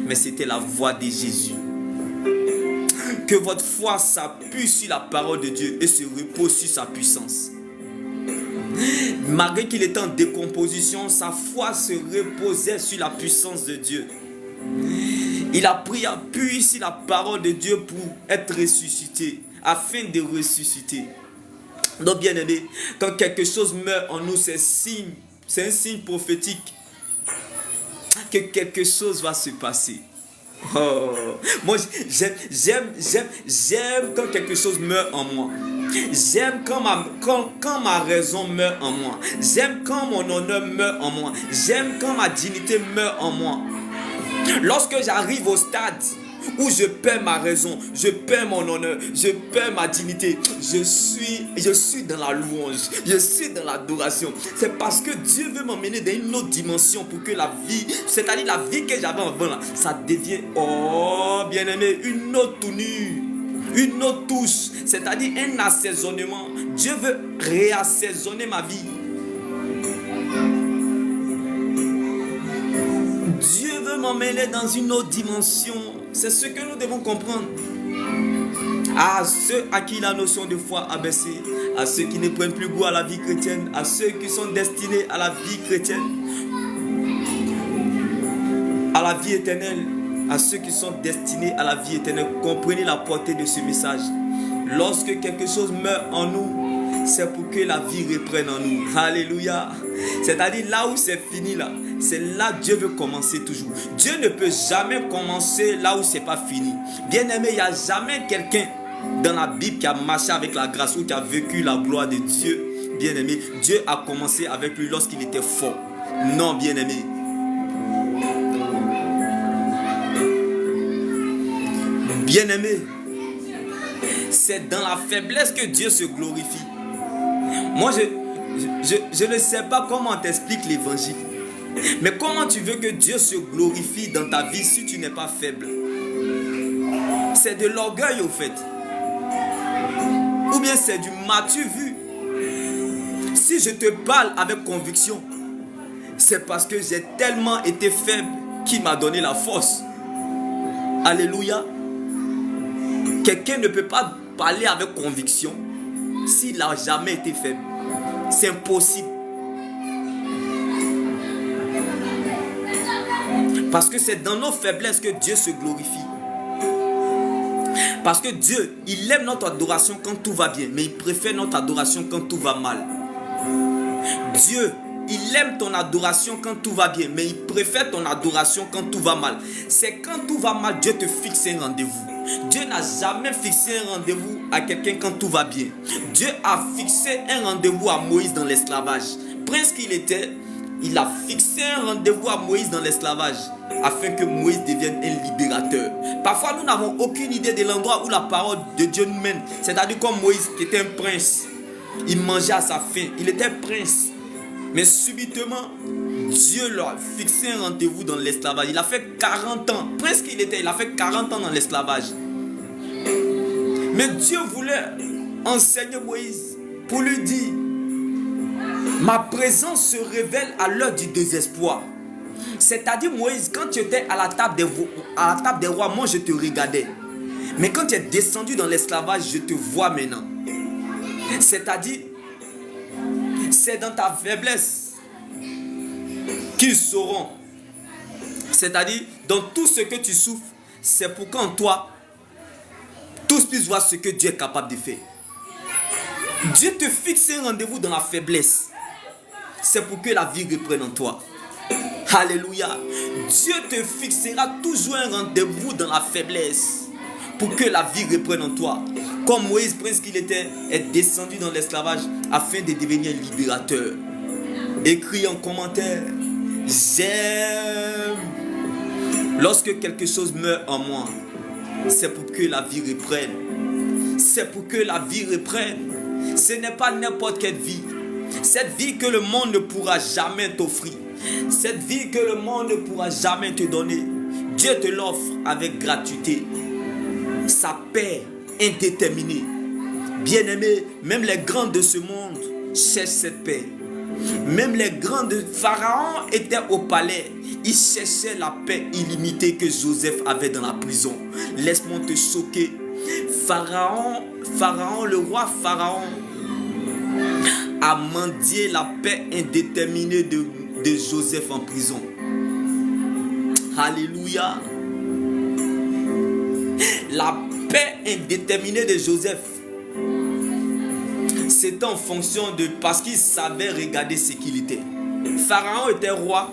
Mais c'était la voix de Jésus. Que votre foi s'appuie sur la parole de Dieu et se repose sur sa puissance. Malgré qu'il était en décomposition, sa foi se reposait sur la puissance de Dieu. Il a pris appui sur la parole de Dieu pour être ressuscité, afin de ressusciter. Donc bien aimé, quand quelque chose meurt en nous, c'est un signe prophétique que quelque chose va se passer. Oh, moi j'aime quand quelque chose meurt en moi. J'aime quand ma raison meurt en moi. J'aime quand mon honneur meurt en moi. J'aime quand ma dignité meurt en moi. Lorsque j'arrive au stade où je perds ma raison, je perds mon honneur, je perds ma dignité, je suis dans la louange, je suis dans l'adoration. C'est parce que Dieu veut m'emmener dans une autre dimension pour que la vie, c'est-à-dire la vie que j'avais avant là, ça devient, oh bien-aimé, une autre tournure, une autre touche, c'est-à-dire un assaisonnement. Dieu veut réassaisonner ma vie. Dieu veut m'emmener dans une autre dimension. C'est ce que nous devons comprendre. À ceux à qui la notion de foi a baissé, à ceux qui ne prennent plus goût à la vie chrétienne, à ceux qui sont destinés à la vie chrétienne, à la vie éternelle, à ceux qui sont destinés à la vie éternelle, comprenez la portée de ce message. Lorsque quelque chose meurt en nous, c'est pour que la vie reprenne en nous. Alléluia. C'est-à-dire là où c'est fini là, c'est là que Dieu veut commencer toujours. Dieu ne peut jamais commencer là où c'est pas fini. Bien aimé, il n'y a jamais quelqu'un dans la Bible qui a marché avec la grâce ou qui a vécu la gloire de Dieu. Bien aimé, Dieu a commencé avec lui lorsqu'il était fort. Non, bien aimé. Bien aimé, c'est dans la faiblesse que Dieu se glorifie. Moi, je ne sais pas comment t'explique l'évangile. Mais comment tu veux que Dieu se glorifie dans ta vie si tu n'es pas faible? C'est de l'orgueil au fait. Ou bien c'est du m'as-tu vu? Si je te parle avec conviction, c'est parce que j'ai tellement été faible qu'il m'a donné la force. Alléluia. Quelqu'un ne peut pas parler avec conviction s'il n'a jamais été faible. C'est impossible. Parce que c'est dans nos faiblesses que Dieu se glorifie. Parce que Dieu, il aime notre adoration quand tout va bien, mais il préfère notre adoration quand tout va mal. Dieu, il aime ton adoration quand tout va bien, mais il préfère ton adoration quand tout va mal. C'est quand tout va mal, Dieu te fixe un rendez-vous. Dieu n'a jamais fixé un rendez-vous à quelqu'un quand tout va bien. Dieu a fixé un rendez-vous à Moïse dans l'esclavage. Prince qu'il était, il a fixé un rendez-vous à Moïse dans l'esclavage afin que Moïse devienne un libérateur. Parfois, nous n'avons aucune idée de l'endroit où la parole de Dieu nous mène. C'est-à-dire comme Moïse qui était un prince. Il mangeait à sa faim. Il était prince. Mais subitement, Dieu leur a fixé un rendez-vous dans l'esclavage. Il a fait 40 ans. Prince qu'il était, il a fait 40 ans dans l'esclavage. Mais Dieu voulait enseigner Moïse pour lui dire: ma présence se révèle à l'heure du désespoir. C'est-à-dire, Moïse, quand tu étais à la table des rois, moi je te regardais. Mais quand tu es descendu dans l'esclavage, je te vois maintenant. C'est-à-dire, c'est dans ta faiblesse qu'ils sauront. C'est-à-dire, dans tout ce que tu souffres, c'est pour qu'en toi, tous puissent voir ce que Dieu est capable de faire. Dieu te fixe un rendez-vous dans la faiblesse. C'est pour que la vie reprenne en toi. Alléluia. Dieu te fixera toujours un rendez-vous dans la faiblesse pour que la vie reprenne en toi. Comme Moïse, prince qu'il était, est descendu dans l'esclavage afin de devenir libérateur. Écris en commentaire: j'aime. Lorsque quelque chose meurt en moi, c'est pour que la vie reprenne. C'est pour que la vie reprenne. Ce n'est pas n'importe quelle vie. Cette vie que le monde ne pourra jamais t'offrir. Cette vie que le monde ne pourra jamais te donner. Dieu te l'offre avec gratuité. Sa paix indéterminée. Bien-aimés, même les grands de ce monde cherchent cette paix. Même les grands de Pharaon étaient au palais. Ils cherchaient la paix illimitée que Joseph avait dans la prison. Laisse-moi te choquer. Pharaon, le roi Pharaon, a mendié la paix indéterminée de Joseph en prison. Alléluia. La paix indéterminée de Joseph, c'était en fonction de... parce qu'il savait regarder ce qu'il était. Pharaon était roi.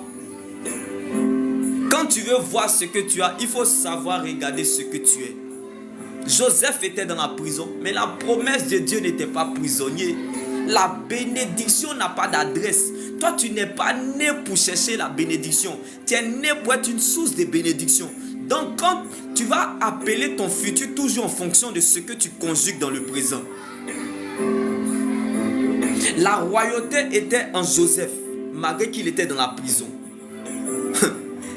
Quand tu veux voir ce que tu as, il faut savoir regarder ce que tu es. Joseph était dans la prison, mais la promesse de Dieu n'était pas prisonnier. La bénédiction n'a pas d'adresse. Toi, tu n'es pas né pour chercher la bénédiction. Tu es né pour être une source de bénédiction. Donc, quand tu vas appeler ton futur toujours en fonction de ce que tu conjugues dans le présent. La royauté était en Joseph, malgré qu'il était dans la prison.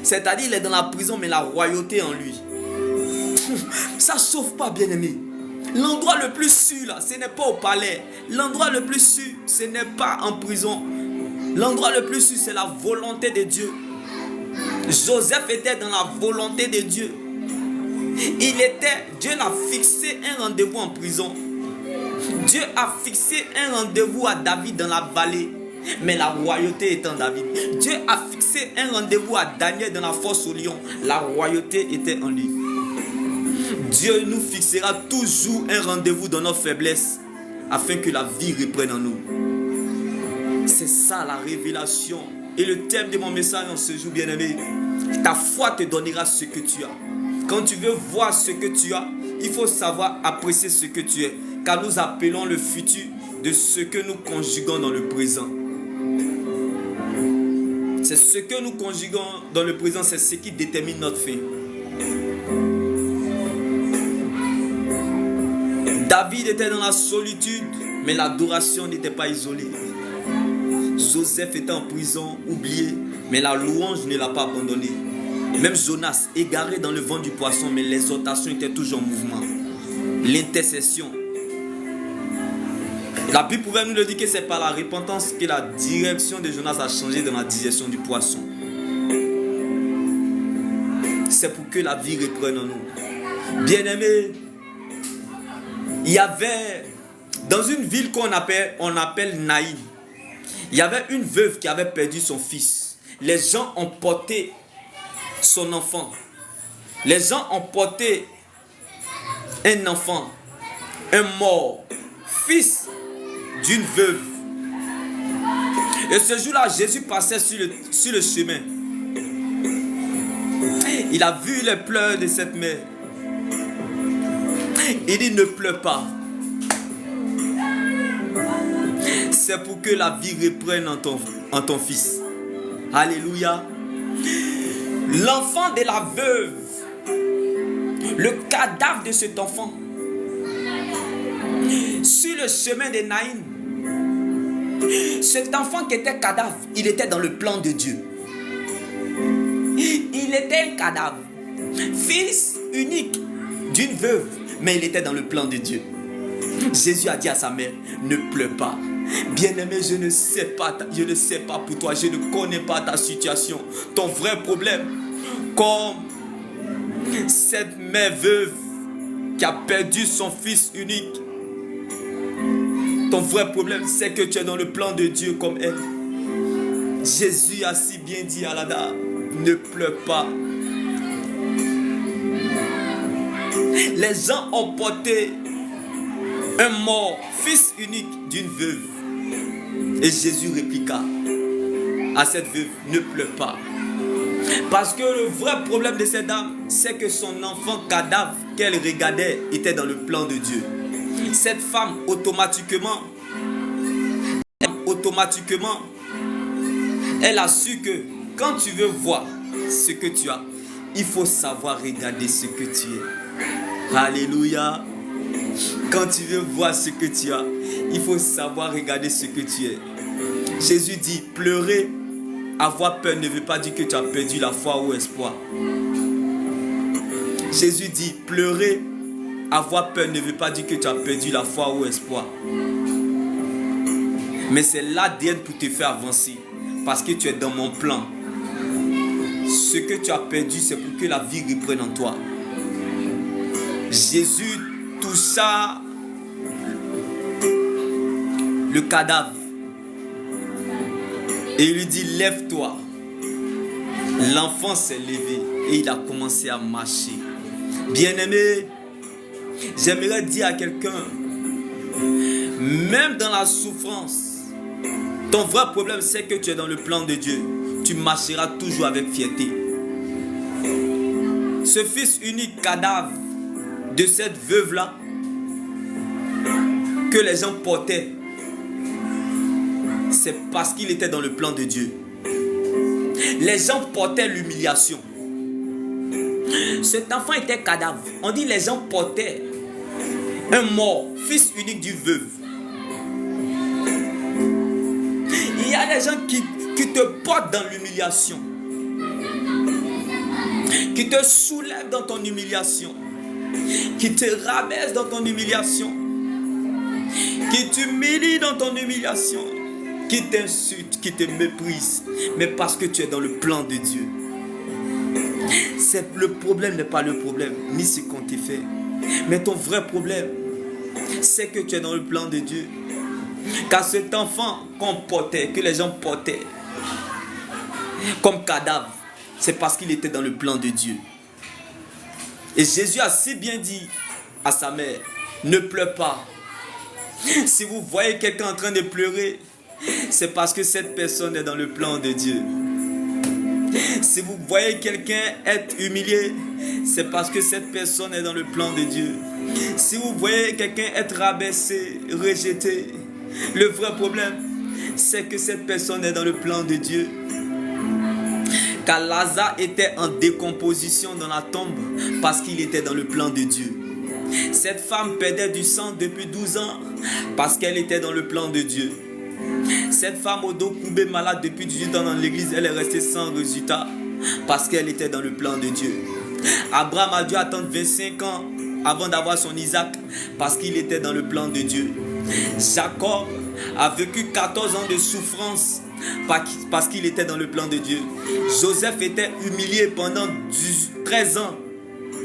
C'est-à-dire, il est dans la prison, mais la royauté en lui. Ça ne chauffe pas, bien-aimé. L'endroit le plus sûr, là, ce n'est pas au palais. L'endroit le plus sûr, ce n'est pas en prison. L'endroit le plus sûr, c'est la volonté de Dieu. Joseph était dans la volonté de Dieu. Dieu a fixé un rendez-vous en prison. Dieu a fixé un rendez-vous à David dans la vallée. Mais la royauté est en David. Dieu a fixé un rendez-vous à Daniel dans la fosse au lion. La royauté était en lui. Dieu nous fixera toujours un rendez-vous dans nos faiblesses afin que la vie reprenne en nous. C'est ça la révélation. Et le thème de mon message en ce jour, bien-aimé, ta foi te donnera ce que tu as. Quand tu veux voir ce que tu as, il faut savoir apprécier ce que tu es. Car nous appelons le futur de ce que nous conjuguons dans le présent. C'est ce que nous conjuguons dans le présent, c'est ce qui détermine notre fin. David était dans la solitude, mais l'adoration n'était pas isolée. Joseph était en prison, oublié, mais la louange ne l'a pas abandonné. Même Jonas, égaré dans le vent du poisson, mais l'exhortation était toujours en mouvement. L'intercession. La Bible pouvait nous le dire que c'est par la repentance que la direction de Jonas a changé dans la digestion du poisson. C'est pour que la vie reprenne en nous. Bien-aimés, il y avait, dans une ville qu'on appelle Naïm, il y avait une veuve qui avait perdu son fils. Les gens ont porté son enfant. Les gens ont porté un enfant, un mort, fils d'une veuve. Et ce jour-là, Jésus passait sur le chemin. Il a vu les pleurs de cette mère. Il dit, ne pleure pas. C'est pour que la vie reprenne en ton fils. Alléluia. L'enfant de la veuve, le cadavre de cet enfant, sur le chemin de Naïm, cet enfant qui était cadavre, il était dans le plan de Dieu. Il était un cadavre, fils unique d'une veuve, mais il était dans le plan de Dieu. Jésus a dit à sa mère, ne pleure pas. Bien-aimé, je ne sais pas pour toi, je ne connais pas ta situation, ton vrai problème. Comme cette mère veuve qui a perdu son fils unique. Ton vrai problème, c'est que tu es dans le plan de Dieu comme elle. Jésus a si bien dit à la dame, ne pleure pas. Les gens ont porté un mort, fils unique d'une veuve. Et Jésus répliqua à cette veuve, ne pleure pas. Parce que le vrai problème de cette dame, c'est que son enfant cadavre qu'elle regardait était dans le plan de Dieu. Cette femme, automatiquement, elle a su que quand tu veux voir ce que tu as, il faut savoir regarder ce que tu es. Alléluia. Quand tu veux voir ce que tu as, il faut savoir regarder ce que tu es. Jésus dit, pleurer, avoir peur ne veut pas dire que tu as perdu la foi ou l'espoir. Jésus dit, pleurer, avoir peur ne veut pas dire que tu as perdu la foi ou l'espoir. Mais c'est l'ADN pour te faire avancer. Parce que tu es dans mon plan. Ce que tu as perdu, c'est pour que la vie reprenne en toi. Jésus toucha le cadavre. Et il lui dit, lève-toi. L'enfant s'est levé et il a commencé à marcher. Bien-aimé, j'aimerais dire à quelqu'un, même dans la souffrance, ton vrai problème c'est que tu es dans le plan de Dieu. Tu marcheras toujours avec fierté. Ce fils unique cadavre de cette veuve-là que les gens portaient, c'est parce qu'il était dans le plan de Dieu. Les gens portaient l'humiliation. Cet enfant était cadavre. On dit les gens portaient un mort, fils unique d'une veuve. Il y a des gens qui te portent dans l'humiliation, qui te soulèvent dans ton humiliation, qui te rabaissent dans ton humiliation, qui t'humilient dans ton humiliation, qui t'insultent, qui te méprisent, mais parce que tu es dans le plan de Dieu. Le problème n'est pas le problème, ni ce qu'on t'a fait, mais ton vrai problème, c'est que tu es dans le plan de Dieu. Car cet enfant qu'on portait, que les gens portaient comme cadavre, c'est parce qu'il était dans le plan de Dieu. Et Jésus a si bien dit à sa mère, ne pleure pas. Si vous voyez quelqu'un en train de pleurer, c'est parce que cette personne est dans le plan de Dieu. Si vous voyez quelqu'un être humilié, c'est parce que cette personne est dans le plan de Dieu. Si vous voyez quelqu'un être rabaissé, rejeté, le vrai problème, c'est que cette personne est dans le plan de Dieu. Car Lazare était en décomposition dans la tombe parce qu'il était dans le plan de Dieu. Cette femme perdait du sang depuis 12 ans parce qu'elle était dans le plan de Dieu. Cette femme au dos courbé malade depuis 18 ans dans l'église, elle est restée sans résultat parce qu'elle était dans le plan de Dieu. Abraham a dû attendre 25 ans avant d'avoir son Isaac parce qu'il était dans le plan de Dieu. Jacob a vécu 14 ans de souffrance parce qu'il était dans le plan de Dieu. Joseph était humilié pendant 13 ans.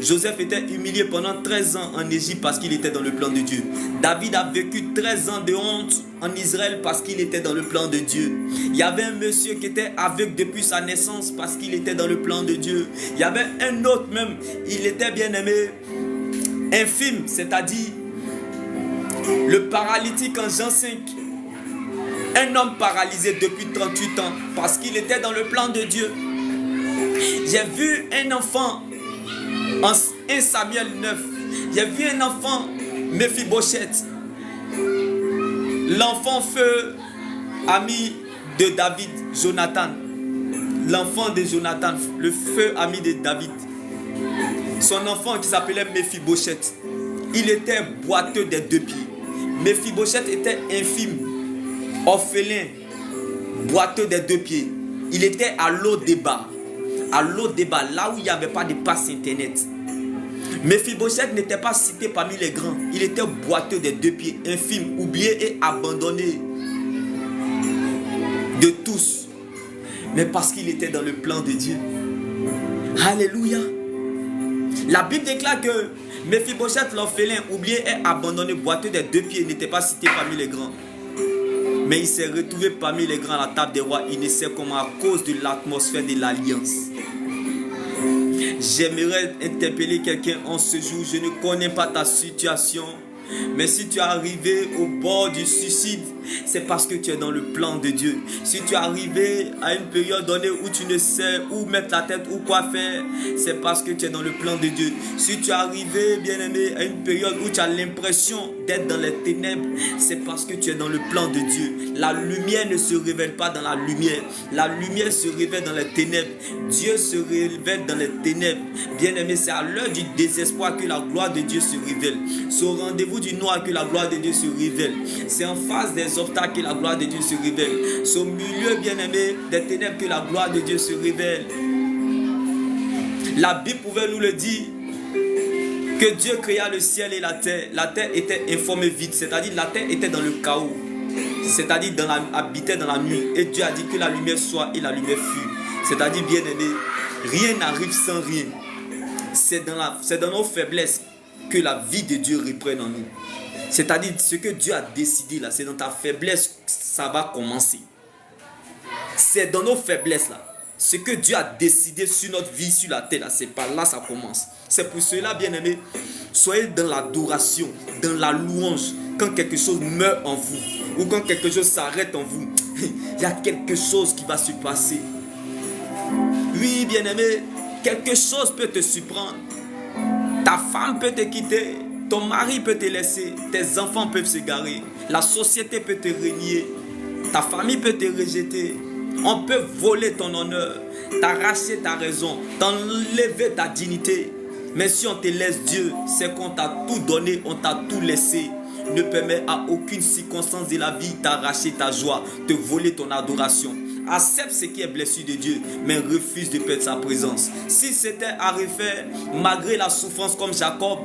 Joseph était humilié pendant 13 ans en Égypte parce qu'il était dans le plan de Dieu. David a vécu 13 ans de honte en Israël parce qu'il était dans le plan de Dieu. Il y avait un monsieur qui était aveugle depuis sa naissance parce qu'il était dans le plan de Dieu. Il y avait un autre même, il était bien aimé, infime, c'est-à-dire le paralytique en Jean 5. Un homme paralysé depuis 38 ans parce qu'il était dans le plan de Dieu. J'ai vu un enfant en 1 Samuel 9. J'ai vu un enfant, Mephibosheth. L'enfant feu, ami de David, Jonathan. L'enfant de Jonathan, le feu ami de David. Son enfant qui s'appelait Mephibosheth. Il était boiteux des 2 pieds. Mephibosheth était infime, orphelin, boiteux des 2 pieds. Il était à l'eau débat. À l'eau débat, là où il n'y avait pas de passe internet. Mephibosheth n'était pas cité parmi les grands. Il était boiteux des 2 pieds, infime, oublié et abandonné de tous. Mais parce qu'il était dans le plan de Dieu. Alléluia. La Bible déclare que Mephibosheth, l'orphelin, oublié et abandonné, boiteux des 2 pieds, n'était pas cité parmi les grands. Mais il s'est retrouvé parmi les grands à la table des rois. Il ne sait comment, à cause de l'atmosphère de l'alliance. J'aimerais interpeller quelqu'un en ce jour. Je ne connais pas ta situation, mais si tu es arrivé au bord du suicide, c'est parce que tu es dans le plan de Dieu. Si tu es arrivé à une période donnée où tu ne sais où mettre la tête ou quoi faire, c'est parce que tu es dans le plan de Dieu. Si tu es arrivé, bien-aimé, à une période où tu as l'impression d'être dans les ténèbres, c'est parce que tu es dans le plan de Dieu. La lumière ne se révèle pas dans la lumière. La lumière se révèle dans les ténèbres. Dieu se révèle dans les ténèbres. Bien-aimé, c'est à l'heure du désespoir que la gloire de Dieu se révèle. C'est au rendez-vous du noir que la gloire de Dieu se révèle. C'est en face des obstacles que la gloire de Dieu se révèle. C'est au milieu, bien-aimé, des ténèbres que la gloire de Dieu se révèle. La Bible pouvait nous le dire, que Dieu créa le ciel et la terre. La terre était informe et vide, c'est-à-dire la terre était dans le chaos, c'est-à-dire habitait dans la nuit. Et Dieu a dit que la lumière soit et la lumière fut. C'est-à-dire, bien-aimé, rien n'arrive sans rien. C'est dans nos faiblesses que la vie de Dieu reprenne en nous. C'est-à-dire, ce que Dieu a décidé là, c'est dans ta faiblesse que ça va commencer. C'est dans nos faiblesses là. Ce que Dieu a décidé sur notre vie, sur la terre, c'est par là que ça commence. C'est pour cela, bien-aimés, soyez dans l'adoration, dans la louange. Quand quelque chose meurt en vous, ou quand quelque chose s'arrête en vous, il y a quelque chose qui va se passer. Oui, bien-aimé, quelque chose peut te surprendre. Ta femme peut te quitter, ton mari peut te laisser, tes enfants peuvent s'égarer, la société peut te renier, ta famille peut te rejeter, on peut voler ton honneur, t'arracher ta raison, t'enlever ta dignité. Mais si on te laisse Dieu, c'est qu'on t'a tout donné, on t'a tout laissé. Ne permet à aucune circonstance de la vie t'arracher ta joie, te voler ton adoration. Accepte ce qui est blessure de Dieu, mais refuse de perdre sa présence. Si c'était à refaire, malgré la souffrance comme Jacob,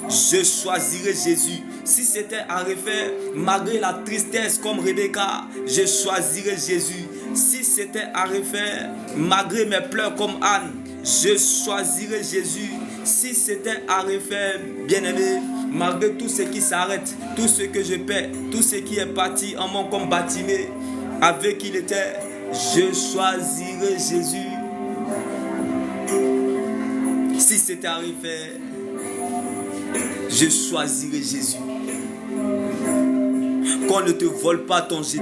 je choisirais Jésus. Si c'était à refaire, malgré la tristesse comme Rebecca, je choisirais Jésus. Si c'était à refaire, malgré mes pleurs comme Anne, je choisirais Jésus. Si c'était à refaire, bien-aimé, malgré tout ce qui s'arrête, tout ce que je perds, tout ce qui est parti en moi comme Bartimée, avec qui il était, je choisirais Jésus. Si c'était à refaire, je choisirais Jésus. Qu'on ne te vole pas ton Jésus.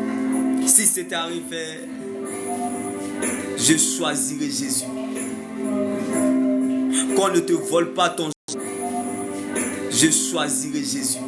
Si c'était à refaire, je choisirais Jésus. Qu'on ne te vole pas ton Jésus. Je choisirais Jésus.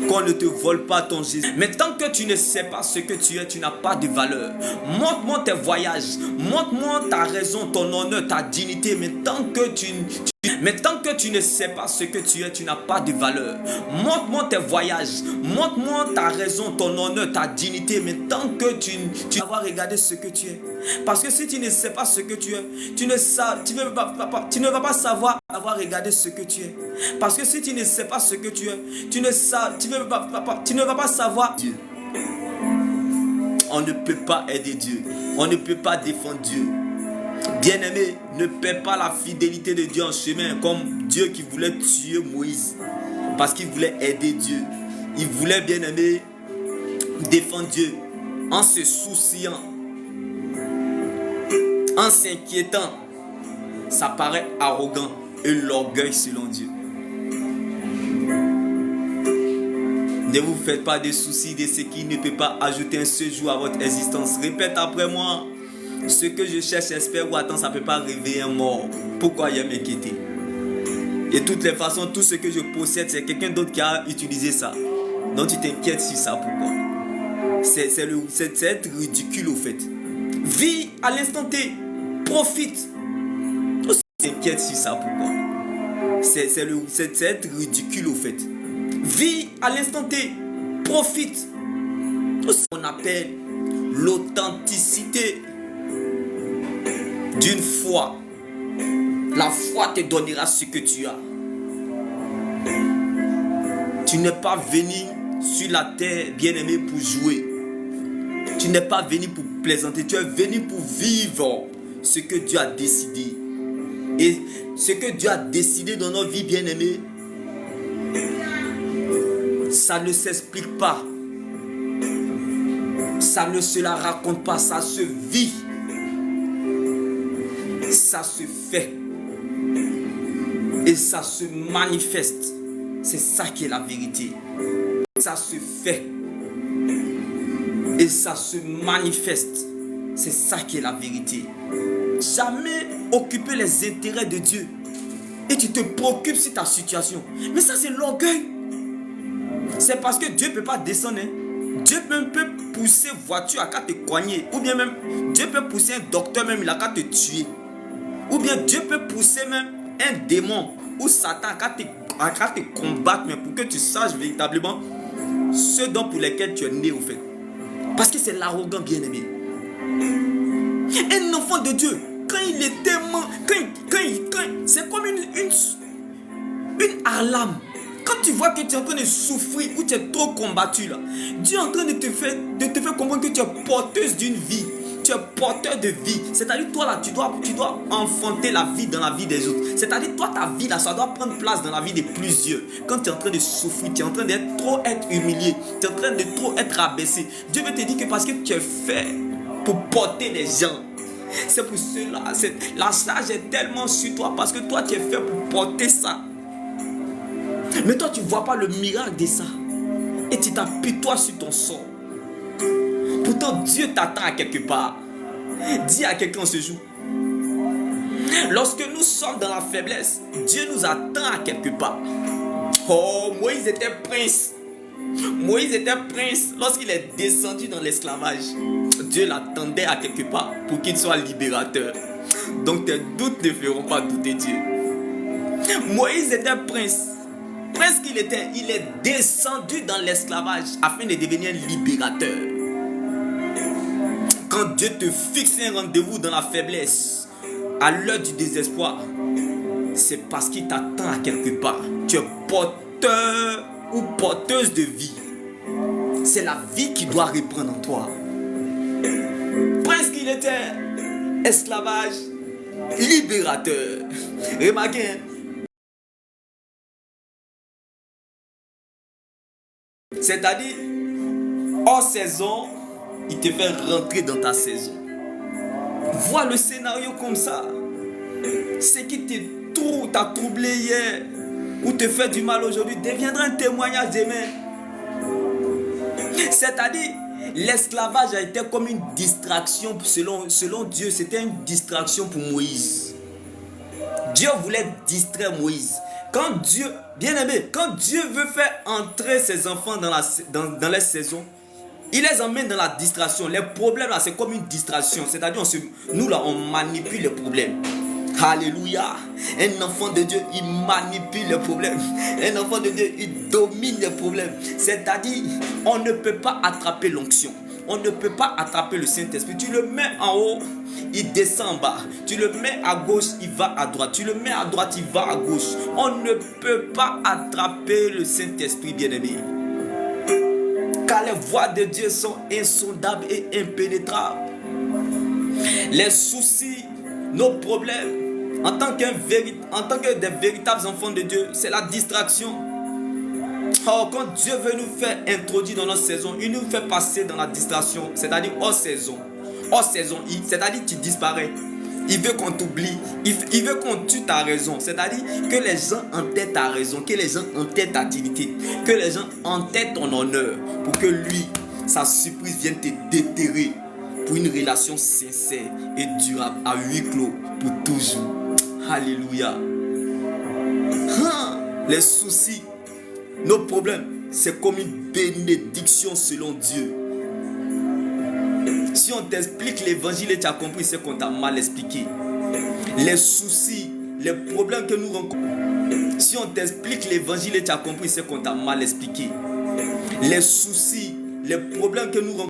Qu'on ne te vole pas ton Jésus. Mais tant que tu ne sais pas ce que tu es, tu n'as pas de valeur. Montre-moi tes voyages. Montre-moi ta raison, ton honneur, ta dignité. Mais tant que tu ne sais pas ce que tu es, tu n'as pas de valeur. Montre-moi tes voyages. Montre-moi ta raison, ton honneur, ta dignité. Mais tant que tu vas regarder ce que tu es. Parce que si tu ne sais pas ce que tu es, tu ne vas pas savoir avoir regardé ce que tu es. Parce que si tu ne sais pas ce que tu es, tu ne vas pas savoir Dieu. On ne peut pas aider Dieu. On ne peut pas défendre Dieu. Bien-aimé, ne perds pas la fidélité de Dieu en chemin, comme Dieu qui voulait tuer Moïse parce qu'il voulait aider Dieu. Il voulait, bien-aimé, défendre Dieu en se souciant, en s'inquiétant. Ça paraît arrogant et l'orgueil selon Dieu. Ne vous faites pas de soucis de ce qui ne peut pas ajouter un seul jour à votre existence. Répète après moi. Ce que je cherche, j'espère ou attends, ça ne peut pas réveiller un mort. Pourquoi il y a m'inquiéter? Et de toutes les façons, tout ce que je possède, c'est quelqu'un d'autre qui a utilisé ça. Donc tu t'inquiètes sur ça, pourquoi? C'est être ridicule au fait. Vis à l'instant T, profite. Tu t'inquiètes sur ça, pourquoi? C'est être ridicule au fait. Vis à l'instant T, profite. On appelle l'authenticité d'une foi. La foi te donnera ce que tu as. Tu n'es pas venu sur la terre, bien-aimé, pour jouer. Tu n'es pas venu pour plaisanter. Tu es venu pour vivre ce que Dieu a décidé. Et ce que Dieu a décidé dans nos vies, bien-aimés, ça ne s'explique pas. Ça ne se la raconte pas. Ça se vit. Ça se fait. Et ça se manifeste. C'est ça qui est la vérité. Ça se fait. Et ça se manifeste. C'est ça qui est la vérité. Jamais occuper les intérêts de Dieu. Et tu te préoccupes sur ta situation. Mais ça, c'est l'orgueil. C'est parce que Dieu ne peut pas descendre. Dieu même peut pousser une voiture à te cogner. Ou bien même, Dieu peut pousser un docteur même, il a qu'à te tuer. Ou bien Dieu peut pousser même un démon ou Satan à te combattre, mais pour que tu saches véritablement ce dont pour lesquels tu es né au fait. Parce que c'est l'arrogant bien-aimé. Un enfant de Dieu, quand il est tellement... c'est comme une alarme. Quand tu vois que tu es en train de souffrir ou tu es trop combattu là, Dieu est en train de te faire comprendre que tu es porteuse d'une vie. Tu es porteur de vie. C'est-à-dire toi là, tu dois enfanter la vie dans la vie des autres. C'est-à-dire toi, ta vie là, ça doit prendre place dans la vie de plusieurs. Quand tu es en train de souffrir, tu es en train d'être trop humilié, tu es en train de trop être abaissé. Dieu veut te dire que parce que tu es fait pour porter les gens. C'est pour cela, la charge est tellement sur toi parce que toi tu es fait pour porter ça. Mais toi tu ne vois pas le miracle de ça. Et tu t'appuies toi sur ton sort. Pourtant Dieu t'attend à quelque part. Dis à quelqu'un ce jour. Lorsque nous sommes dans la faiblesse, Dieu nous attend à quelque part. Oh, Moïse était prince. Moïse était prince. Lorsqu'il est descendu dans l'esclavage, Dieu l'attendait à quelque part pour qu'il soit libérateur. Donc tes doutes ne feront pas douter Dieu. Moïse était prince. Prince qu'il était, il est descendu dans l'esclavage afin de devenir libérateur. Quand Dieu te fixe un rendez-vous dans la faiblesse, à l'heure du désespoir, c'est parce qu'il t'attend à quelque part. Tu es porteur ou porteuse de vie. C'est la vie qui doit reprendre en toi. Prince qu'il était, esclavage, libérateur. Remarquez, c'est-à-dire, hors saison, il te fait rentrer dans ta saison. Vois le scénario comme ça. Ce qui t'a troublé hier ou te fait du mal aujourd'hui deviendra un témoignage demain. C'est-à-dire, l'esclavage a été comme une distraction selon Dieu. C'était une distraction pour Moïse. Dieu voulait distraire Moïse. Quand Dieu, bien aimé, quand Dieu veut faire entrer ses enfants dans les saisons, il les emmène dans la distraction. Les problèmes là, c'est comme une distraction. C'est-à-dire, nous là, on manipule les problèmes. Alléluia. Un enfant de Dieu, il manipule les problèmes. Un enfant de Dieu, il domine les problèmes. C'est-à-dire, on ne peut pas attraper l'onction. On ne peut pas attraper le Saint-Esprit. Tu le mets en haut, il descend en bas. Tu le mets à gauche, il va à droite. Tu le mets à droite, il va à gauche. On ne peut pas attraper le Saint-Esprit, bien-aimé. Car les voies de Dieu sont insondables et impénétrables. Les soucis, nos problèmes, en tant que des véritables enfants de Dieu, c'est la distraction. Oh, quand Dieu veut nous faire introduire dans notre saison, il nous fait passer dans la distraction, c'est-à-dire hors saison. Hors saison, c'est-à-dire tu disparais. Il veut qu'on t'oublie. Il veut qu'on tue ta raison. C'est-à-dire que les gens entêtent ta raison, que les gens entêtent ta dignité, que les gens entêtent ton honneur pour que lui, sa surprise vienne te déterrer pour une relation sincère et durable à huis clos pour toujours. Alléluia. Les soucis, nos problèmes, c'est comme une bénédiction selon Dieu. Si on t'explique l'évangile et tu as compris ce qu'on t'a mal expliqué. Les soucis, les problèmes que nous rencontrons. Si on t'explique l'évangile et tu as compris ce qu'on t'a mal expliqué. Les soucis, les problèmes que nous rencontrons.